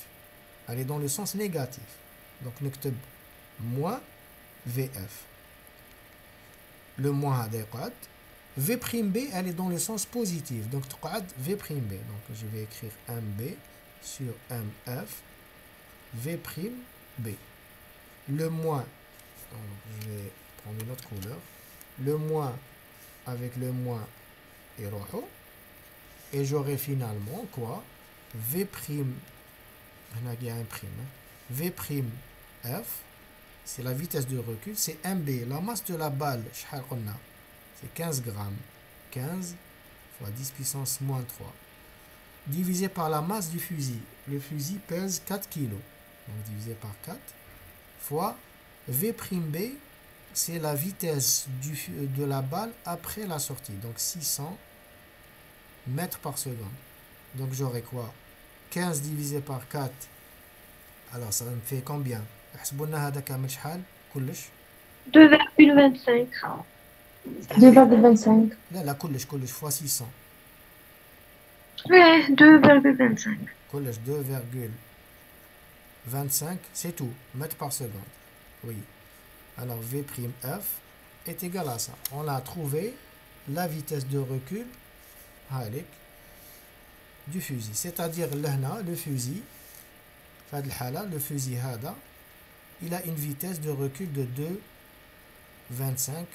[SPEAKER 1] Elle est dans le sens négatif. Donc نكتب moins Vf. Le moins هذا يقعد. V'B, elle est dans le sens positif. Donc تقعد V'B. Donc je vais écrire MB sur MF. V'B. Le moins, donc je vais prendre une autre couleur. Le moins avec le moins et rojo. Et j'aurai finalement quoi? V', il y a un prime, V' F, c'est la vitesse de recul, c'est MB, la masse de la balle, c'est 15 grammes, 15 fois 10 puissance moins 3, divisé par la masse du fusil. Le fusil pèse 4 kg, donc divisé par 4, fois V'B, c'est la vitesse de la balle après la sortie, donc 600 mètres par seconde. Donc j'aurai quoi? 15 divisé par 4. Alors ça me fait combien? احسبوا هذا كامل شحال كلش
[SPEAKER 3] 2,25. 2,25.
[SPEAKER 1] لا كلش fois 600.
[SPEAKER 3] Ouais, 2,25.
[SPEAKER 1] كلش 2,25 c'est tout, mètres par seconde. Oui. Alors V'F est égal à ça. On a trouvé la vitesse de recul du fusil. C'est-à-dire là, le fusil, le fusil il a une vitesse de recul de 2,25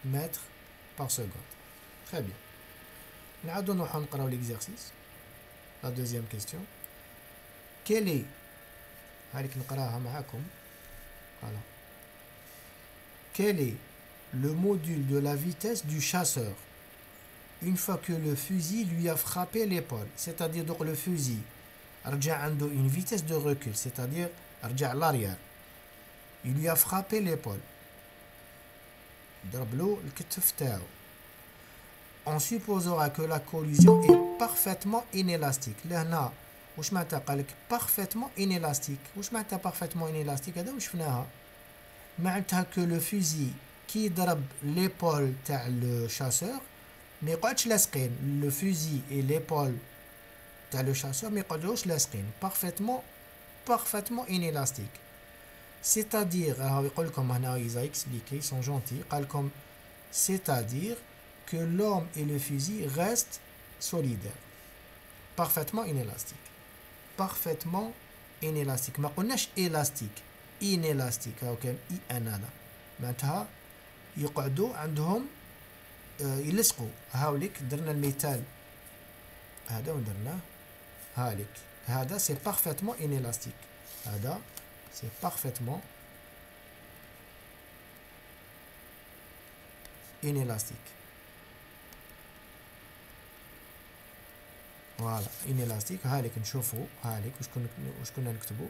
[SPEAKER 1] mètres par seconde. Très bien. نعاودو نروحو نقراو l'exercice. La deuxième question. Quel est نقراها معاكم. Voilà. Quel est le module de la vitesse du chasseur une fois que le fusil lui a frappé l'épaule? C'est-à-dire donc le fusil رجع عنده une vitesse de recul, c'est-à-dire رجع l'arrière. Il lui a frappé l'épaule. ضرب له الكتف تاعو. On supposera que la collision est parfaitement inélastique. لهنا واش معناتها قالك parfaitement inélastique. واش معناتها parfaitement inélastique؟ هذا واش شفناها. معناتها que le fusil qui ضرب l'épaule تاع le chasseur ما يقعدش لاصقين. Le fusil et l'épaule تاع le chasseur ما يقعدوش لاصقين. Parfaitement inélastique. C'est-à-dire يقول لكم هنا ils a expliqué, ils sont gentils, قال لكم c'est-à-dire que l'homme et le fusil restent solidaires. Parfaitement inélastique. Parfaitement inélastique. ما قلناش élastique. inélastique. هاو كان اي ان هذا معناتها يقعدوا عندهم يلصقوا. هاوليك درنا المثال هذا ودرناه هاليك. هذا c'est parfaitement inélastique. هذا c'est parfaitement inélastique. Voilà, inélastique. هاليك نشوفوا هاليك واش كنا نكتبوا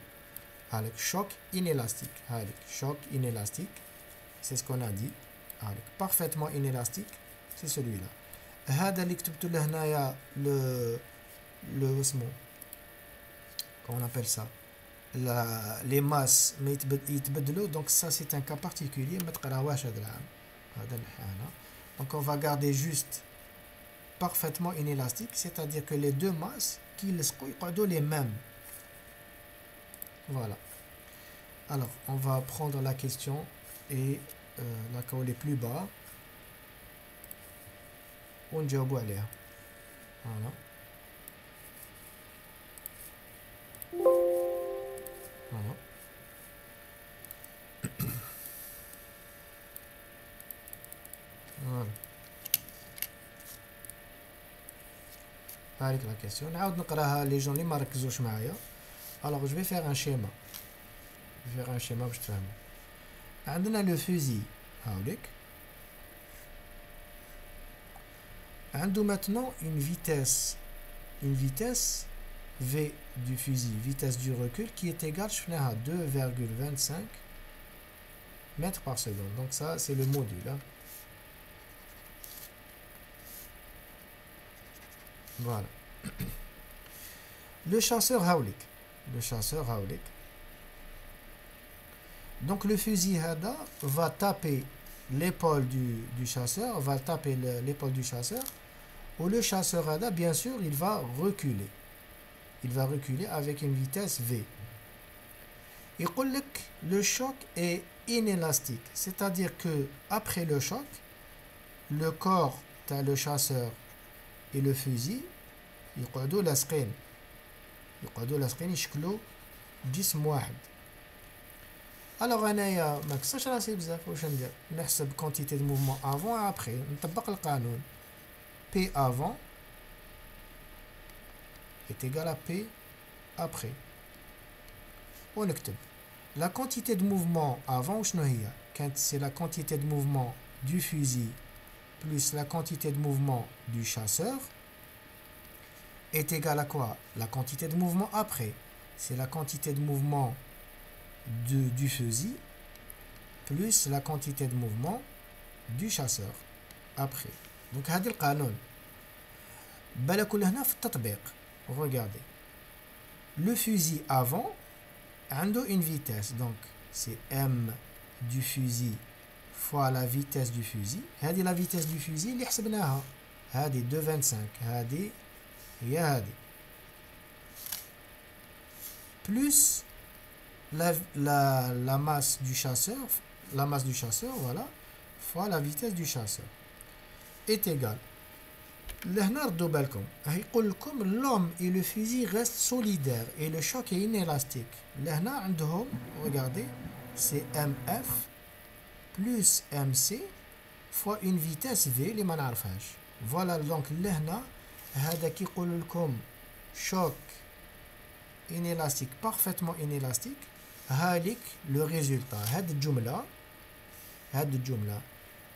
[SPEAKER 1] هاليك choc inélastique. هاليك choc inélastique, c'est ce qu'on a dit. هاليك parfaitement inélastique, c'est celui-là. هذا اللي كتبت له هنايا le اسمه comment on appelle ça, les masses ما يتبدلوا. donc ça c'est un cas particulier ما تقراوهاش هذا العام. هذا نحينا. donc on va garder juste parfaitement inélastique, c'est-à-dire que les deux masses qui يقعدوا les mêmes. Voilà. Alors, on va prendre la question et la coller plus bas. On جاوبوا عليها. Voilà. Voilà. Voilà. هذيك la question. نعاود نقراها les gens اللي ما ركزوش معايا. Alors, je vais faire un schéma. Je vais faire un schéma باش تفهموا. عندنا le fusil. هاوليك. عنده maintenant une vitesse V du fusil, vitesse du recul qui est égale à 2,25 mètres par seconde. Donc ça, c'est le module. Hein. Voilà. Le chasseur Haulik. Le chasseur Haulik. Donc le fusil Hada va taper l'épaule du chasseur, va taper l'épaule du chasseur. Ou le chasseur Hada, bien sûr, il va reculer. Il va reculer avec une vitesse V. Il dit que le choc est inélastique. C'est-à-dire que après le choc, le corps de le chasseur et le fusil, يقعدوا لاصقين يشكلوا جسم واحد. الوغ انايا ما كسرش راسي بزاف، واش ندير؟ نحسب كونتيتي دو موفمون افون ابري، نطبق القانون. بي افون est égal à P après. ونكتب la quantité de mouvement avant شنو هي؟ كانت c'est la quantité de mouvement du fusil plus la quantité de mouvement du chasseur est égale à quoi? La quantité de mouvement après, c'est la quantité de mouvement du fusil plus la quantité de mouvement du chasseur après. Donc هذا القانون بالكل هنا في التطبيق. Regardez, le fusil avant عنده une vitesse, donc c'est m du fusil fois la vitesse du fusil. هذه la vitesse du fusil اللي حسبناها، هذه 2.25، هذه هي هذه plus la masse du chasseur, voilà, fois la vitesse du chasseur est égale. لهنا ردوا بالكم يقول لكم l'homme et le fusil restent solidaires et le choc est inélastique. لهنا عندهم regardez c'est mf plus mc fois une vitesse v اللي ما نعرفهاش. voilà donc لهنا هذا كيقول لكم choc inélastique parfaitement inélastique. هالك le résultat هاد الجملة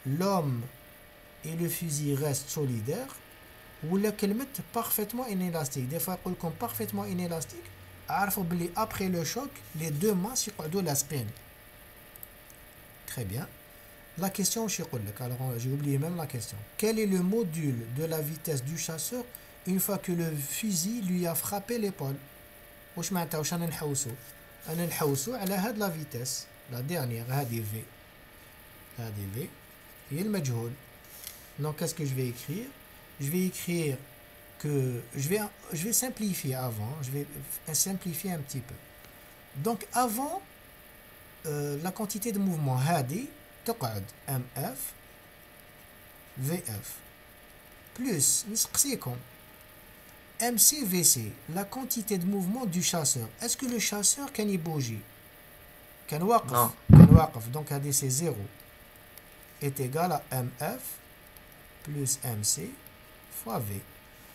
[SPEAKER 1] l'homme et le fusil restent solidaires. ولا كلمة parfaitement inélastique. Des fois يقول لكم parfaitement inélastique، عارفوا بلي après le choc les deux masses يقعدوا لاصقين. Très bien. La question واش يقول لك؟ alors j'ai oublié même la question. Quel est le module de la vitesse du chasseur une fois que le fusil lui a frappé l'épaule؟ واش معناتها؟ واش رانا نحوسوا؟ انا نحوسوا على هاد لا فيتيس لا ديرنيير، هذه في، هذه في هي المجهول. donc qu'est-ce que je vais écrire? Je vais écrire que je vais simplifier avant, je vais simplifier un petit peu. Donc avant la quantité de mouvement هذه تقعد mf vf plus نسقسيكم mcvc la quantité de mouvement du chasseur. Est-ce que le chasseur كان يبوجي؟ كان واقف donc هذه c'est 0 est égal à mf plus mc fois v.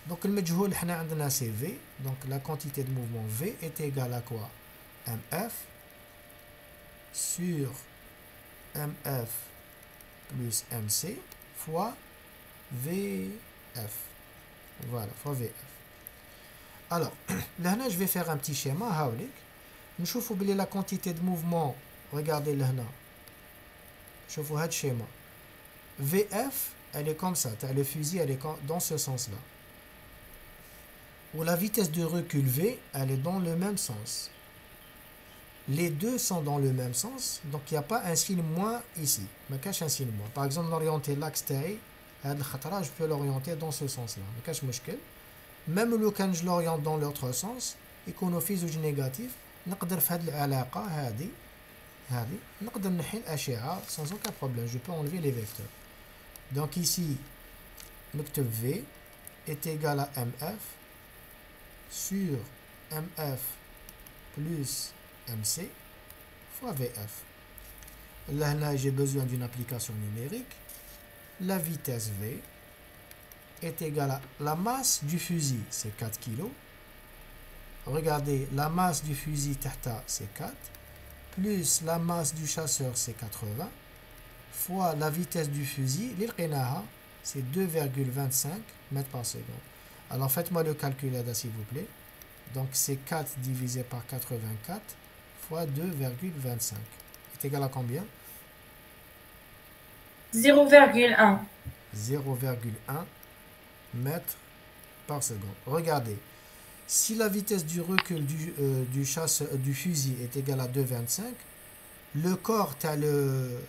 [SPEAKER 1] donc المجهول حنا عندنا c'est v, donc la quantité de mouvement v est égale à quoi? mf sur mf plus mc fois vf. voilà, fois vf. alors لهنا je vais faire un petit schéma هاوليك نشوفوا بلي la quantité de mouvement regardez لهنا شوفوا هاد الشيما vf elle est comme ça, le fusil elle est dans ce sens là, ou la vitesse de recul v elle est dans le même sens. Les deux sont dans le même sens, donc il n'y a pas un signe moins ici. ما كاش un signe moins. Par exemple, l'orienter l'axe تاعي هاد الخطرة je peux l'orienter dans ce sens là. ما كاش مشكل. Même لو كان je l'oriente dans l'autre sens يكونوا في زوج نيجاتيف، نقدر في هاد العلاقة هذه نقدر نحي الأشعة sans aucun problème. Je peux enlever les vecteurs. Donc ici نكتب v est égal à mf sur mf plus mc fois vf. Là j'ai besoin d'une application numérique. La vitesse v est égale à la masse du fusil, c'est 4 kg. Regardez, la masse du fusil tahta c'est 4 plus la masse du chasseur c'est 80 fois la vitesse du fusil l'ilqinaha c'est 2,25 mètres par seconde. alors faites-moi le calcul là s'il vous plaît. donc c'est 4 divisé par 84 fois 2,25 est égal à combien?
[SPEAKER 4] 0,1
[SPEAKER 1] 0,1 mètre par seconde. Regardez, si la vitesse du recul du fusil est égale à 2,25, le corps le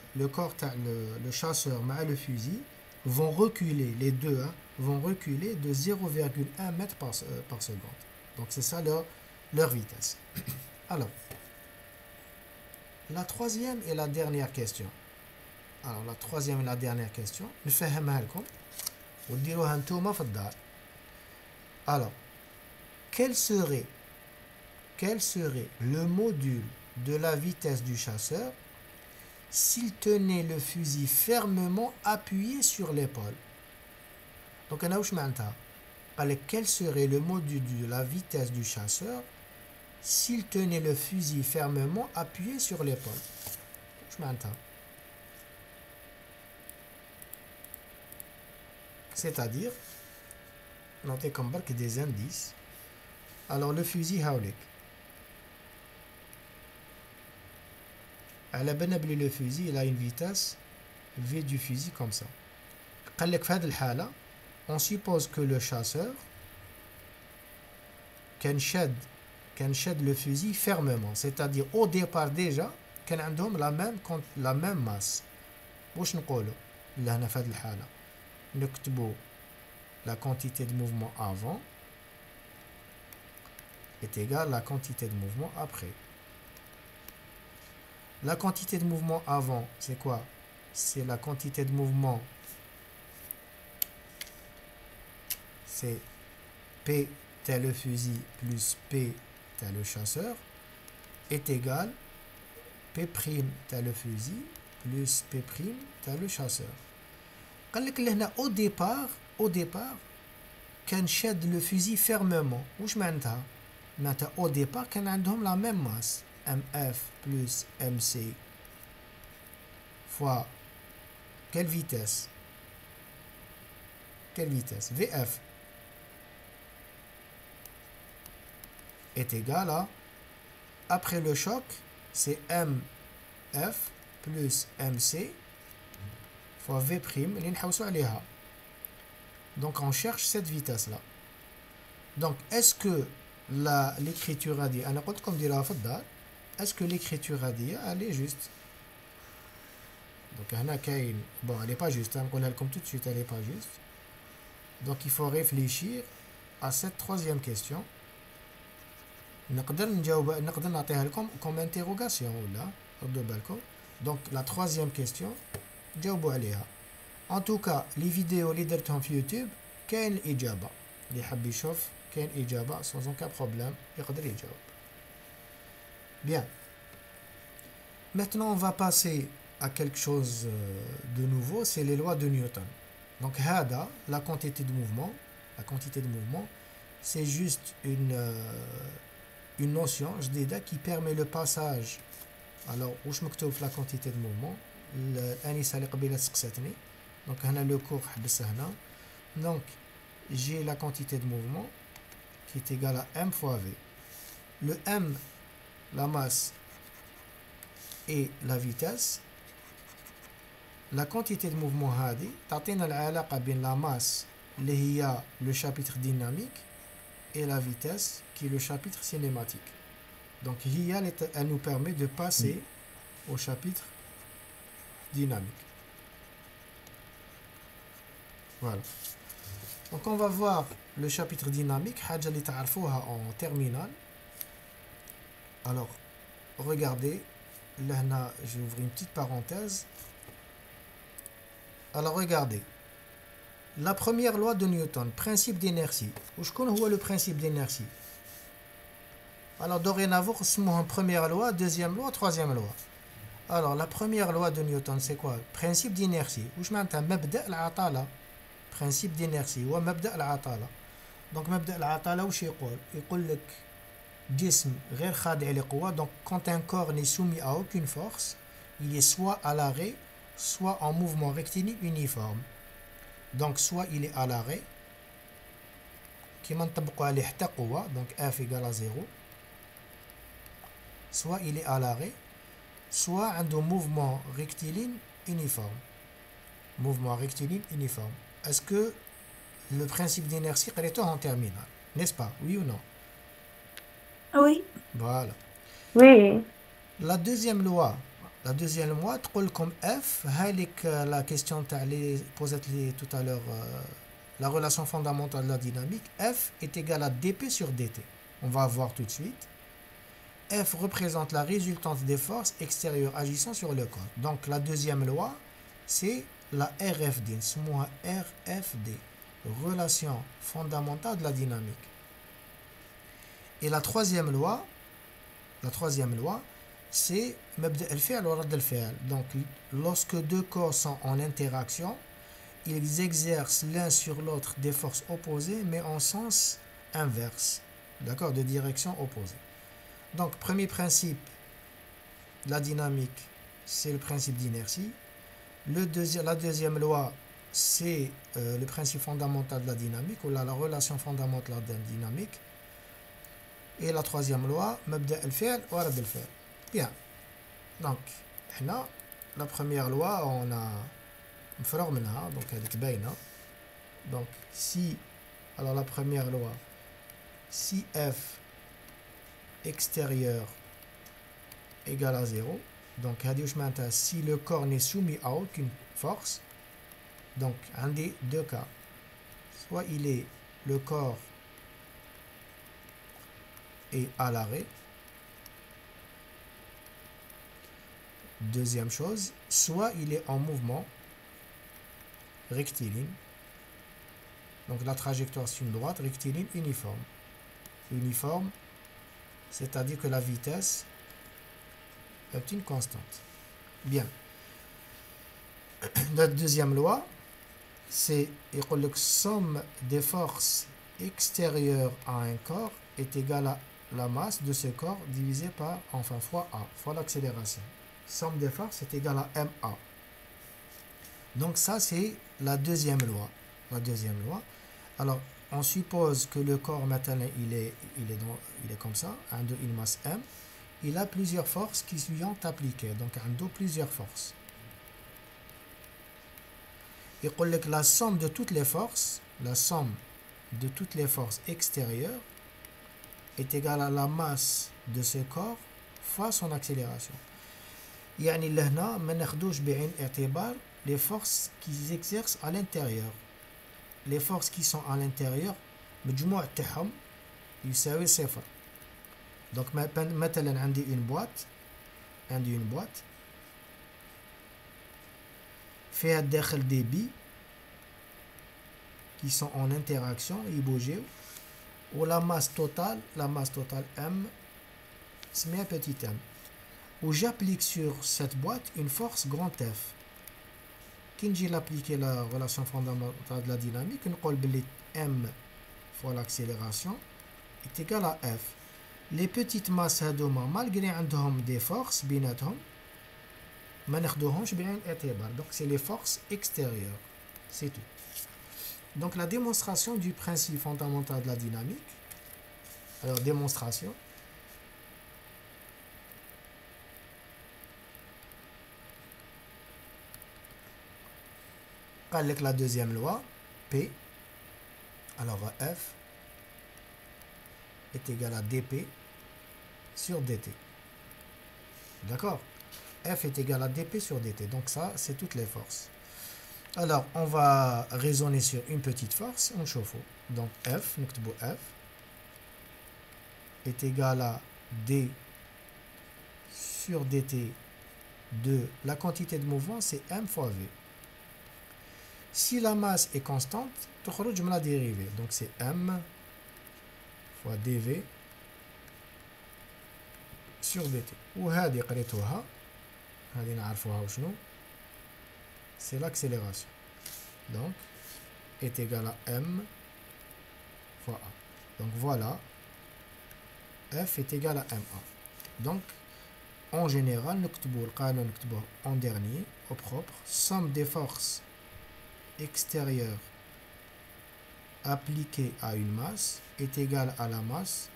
[SPEAKER 1] chasseur et le fusil vont reculer, les deux vont reculer de 0,1 mètre par seconde. Donc c'est ça leur vitesse. Alors, la troisième et la dernière question. Alors, la troisième et la dernière question, نفهمها لكم وديروها نتوما في الدار. Alors, quel serait le module de la vitesse du chasseur s'il tenait le fusil fermement appuyé sur l'épaule? Donc, quel serait le module de la vitesse du chasseur s'il tenait le fusil fermement appuyé sur l'épaule? C'est-à-dire, notez comme des indices. Alors, le fusil haolik. À la benabli, le fusil, il a une vitesse V du fusil comme ça. On suppose que le chasseur can shed le fusil fermement, c'est-à-dire au départ déjà كان عندهم la même masse. واش نقولوا لهنا في هذه الحالة نكتبوا la quantité de mouvement avant est égale à la quantité de mouvement après. La quantité de mouvement avant, c'est quoi? C'est la quantité de mouvement, c'est P tel le fusil plus P tel le chasseur est égal P' tel le fusil plus P' tel le chasseur. Au départ, كان شاد le fusil fermement. واش معناتها au départ كان عندهم la même masse MF plus MC fois quelle vitesse VF est égal à, après le choc, c'est MF plus MC fois V', donc on cherche cette vitesse là. Donc est-ce que l'écriture a dit, est-ce que l'écriture a dit elle est juste? Donc bon, elle n'est pas juste, on va comme tout de suite, elle n'est pas juste. Donc il faut réfléchir à cette troisième question. نقدر نعطيها لكم comme interrogation ولا ردوا بالكم. Donc la troisième question جاوبوا عليها. En tout cas les vidéos اللي درتهم في يوتيوب كاين الإجابة اللي حاب يشوف كاين إجابة sans aucun problème يقدر يجاوب. Bien. Maintenant on va passer à quelque chose de nouveau, c'est les lois de Newton. Donc la quantité de mouvement, c'est juste une notion جديدة qui permet le passage. Alors واش مكتوب في la quantité de mouvement الانسه اللي قبيله سقساتني. Donc هنا le cours حبس هنا. Donc j'ai la quantité de mouvement qui est égale à m fois v. Le m, la masse et la vitesse. La quantité de mouvement هذه تعطينا العلاقة بين la masse اللي هي le chapitre dynamique et la vitesse qui est le chapitre cinématique. Donc elle nous permet de passer au chapitre dynamique. Voilà. Donc on va voir le chapitre dynamique حاجة اللي تعرفوها en terminale. Alors regardez là, je vais ouvrir une petite parenthèse. Alors regardez, la première loi de Newton, principe d'inertie. Où est le principe d'inertie? Alors dorénavant, on première loi, deuxième loi, troisième loi. Alors la première loi de Newton, c'est quoi? Principe d'inertie. Où je m'entends مبدأ العطالة. Principe d'inertie هو مبدأ العطالة. Donc مبدأ العطالة وش يقول لك جسم غير خاضع لقوة. Donc quand un corps n'est soumis à aucune force, il est soit à l'arrêt, soit en mouvement rectiligne uniforme. Donc soit il est à l'arrêt, كيما نطبقوا عليه حتى قوة, donc F égale à 0, soit il est à l'arrêt, soit un mouvement rectiligne uniforme. Mouvement rectiligne uniforme. Est-ce que le principe d'inertie قريته en terminale, n'est-ce pas? Oui ou non?
[SPEAKER 4] Oui.
[SPEAKER 1] Voilà.
[SPEAKER 3] Oui.
[SPEAKER 1] La deuxième loi تقول comme F, هالك la question تاع اللي posait tout à l'heure, la relation fondamentale de la dynamique, F est égal à dp sur dt. On va voir tout de suite. F représente la résultante des forces extérieures agissant sur le corps. Donc la deuxième loi, c'est la RFD, نسموها RFD, relation fondamentale de la dynamique. Et la troisième loi, c'est مبدأ الفعل ورد الفعل. Donc lorsque deux corps sont en interaction, ils exercent l'un sur l'autre des forces opposées mais en sens inverse, d'accord, de direction opposée. Donc premier principe de la dynamique, c'est le principe d'inertie. La deuxième loi, c'est le principe fondamental de la dynamique, ou la relation fondamentale de la dynamique. Et la troisième loi, مبدأ الفعل ورد الفعل. Bien. Donc, la première loi, on a مفروغ منها, donc هذيك باينة. Donc, alors la première loi, si F extérieur égale à 0, donc si le corps n'est soumis à aucune force, donc un des deux cas, soit le corps est à l'arrêt, deuxième chose, soit il est en mouvement rectiligne, donc la trajectoire c'est une droite rectiligne uniforme, c'est-à-dire que la vitesse est une constante. Bien. La deuxième loi, c'est la somme des forces extérieures à un corps est égale à la masse de ce corps divisé par, fois A, fois l'accélération. Somme des forces est égale à MA. Donc ça, c'est la deuxième loi. Alors, on suppose que le corps maintenant, il est comme ça, une masse M. Il a plusieurs forces qui lui ont appliquées. Donc, plusieurs forces. Et la somme de toutes les forces extérieures est égale à la masse de ce corps fois son accélération. يعني لهنا ما ناخدوش بعين الاعتبار les forces qui exercent à l'intérieur. Les forces qui sont à l'intérieur مجموع تاعهم يساوي صفر. Donc مثلا عندي une boîte فيها الداخل des billes qui sont en interaction يبوجيو و la masse totale M سميها petit m, où j'applique sur cette boîte une force grand F. Quand j'ai appliqué la relation fondamentale de la dynamique, on dit que M fois l'accélération est égal à F. Les petites masses, malgré qu'elles ont des forces, donc c'est les forces extérieures. C'est tout. Donc la démonstration du principe fondamental de la dynamique. Alors démonstration. Avec la deuxième loi, P, alors F est égal à dP sur dt. D'accord? F est égal à dP sur dt. Donc ça, c'est toutes les forces. Alors, on va raisonner sur une petite force. On chauffe. Donc F, F est égal à d sur dt de la quantité de mouvement, c'est m fois v. Si la masse est constante, تخرج من la dérivée. Donc c'est m fois dv sur dt. وهذه قريتوها، هذه نعرفوها وشنو؟ C'est l'accélération. Donc est égal à m fois a. Donc voilà, f est égal à ma. Donc en général, نكتبوا القانون نكتبوه en dernier au propre. Somme des forces extérieure appliquée à une masse est égale à la masse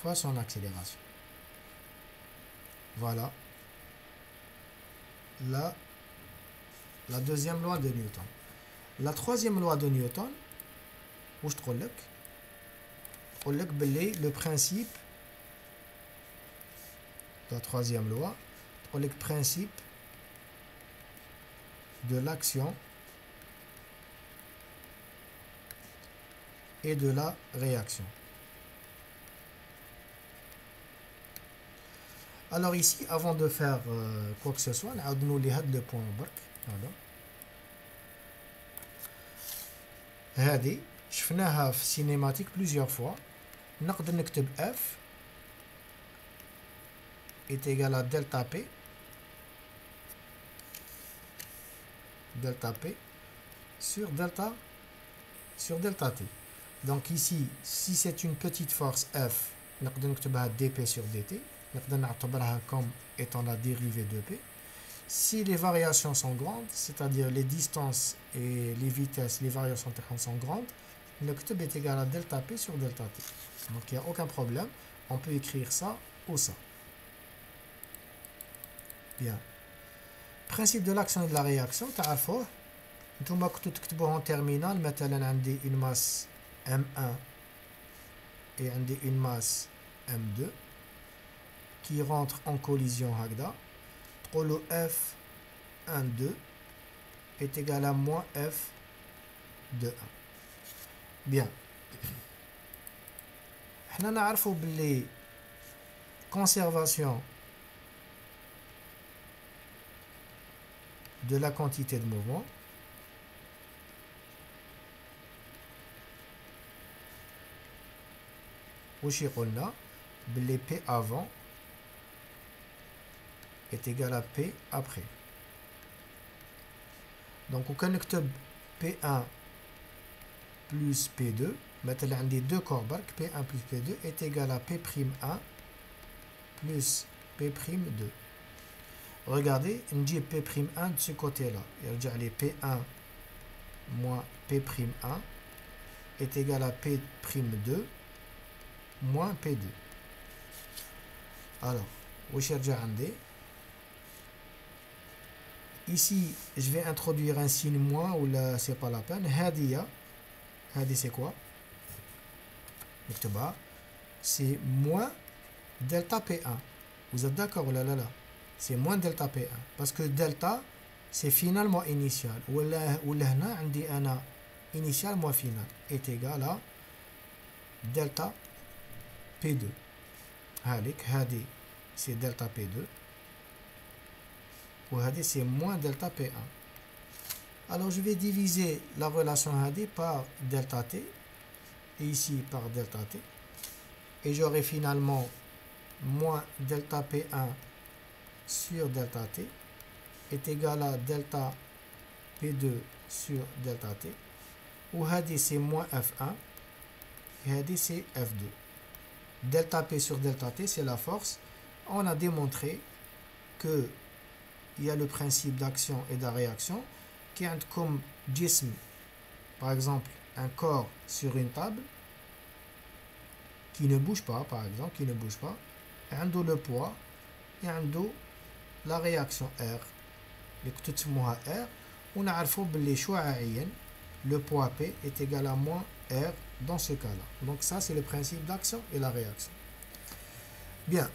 [SPEAKER 1] fois son accélération. Voilà la deuxième loi de Newton. La troisième loi de Newton, واش تقول لك؟ تقول لك باللي le principe la troisième loi تقول لك principe de l'action et de la réaction. Alors ici, avant de faire quoi que ce soit, on a le point هذه شفناها في cinématique plusieurs fois. نقدر نكتب F est égal à delta P sur delta T. Donc ici, si c'est une petite force F, نقدر نكتبها dP sur dt. نقدر نعتبرها comme étant la dérivée de P. Si les variations sont grandes, c'est-à-dire les distances et les vitesses, les variations sont grandes, le kutub est égal à delta P sur delta T. Donc il n'y a aucun problème. On peut écrire ça ou ça. Bien. Principe de l'action et de la réaction, تعرفوه. نتوما كنتو تكتبوه en terminale. مثلا عندي une masse M1 et عندي une masse M2 qui rentrent en collision هكذا. تقولوا F12 est égal à moins F21. Bien. حنا نعرفوا باللي conservation de la quantité de mouvement واش يقولنا باللي P avant est égal à P après. Donc وكان نكتب P1 plus P2 مثلا عندي deux corps برك P1 plus P2 est égal à P'1 plus P'2. Regardez, نجيب P'1 de ce côté-là. يرجع لي P1 moins P'1 est égal à P'2 moins P2. Alors, واش يرجع عندي؟ Ici, je vais introduire un signe moins ou là, c'est pas la peine. Hadi c'est quoi? C'est moins delta P1. Vous êtes d'accord ou là? C'est moins delta P1. Parce que delta, c'est finalement initial. Ou là, عندي أنا initial moins final est égal à delta P2. Hadi, c'est delta P2. Ou hadi, c'est moins delta P1. Alors, je vais diviser la relation hadi par delta T. Et ici par delta T. Et j'aurai finalement moins delta P1 sur delta T est égal à delta P2 sur delta T. Ou hadi, c'est moins F1. Et hadi, c'est F2. Delta P sur delta T, c'est la force. On a démontré que il y a le principe d'action et de la réaction qui est comme jism, par exemple un corps sur une table qui ne bouge pas, par exemple, qui ne bouge pas, et le poids et la réaction R. Et que tout R, on a le poids P est égal à moins R dans ce cas-là. Donc ça, c'est le principe d'action et la réaction. Bien.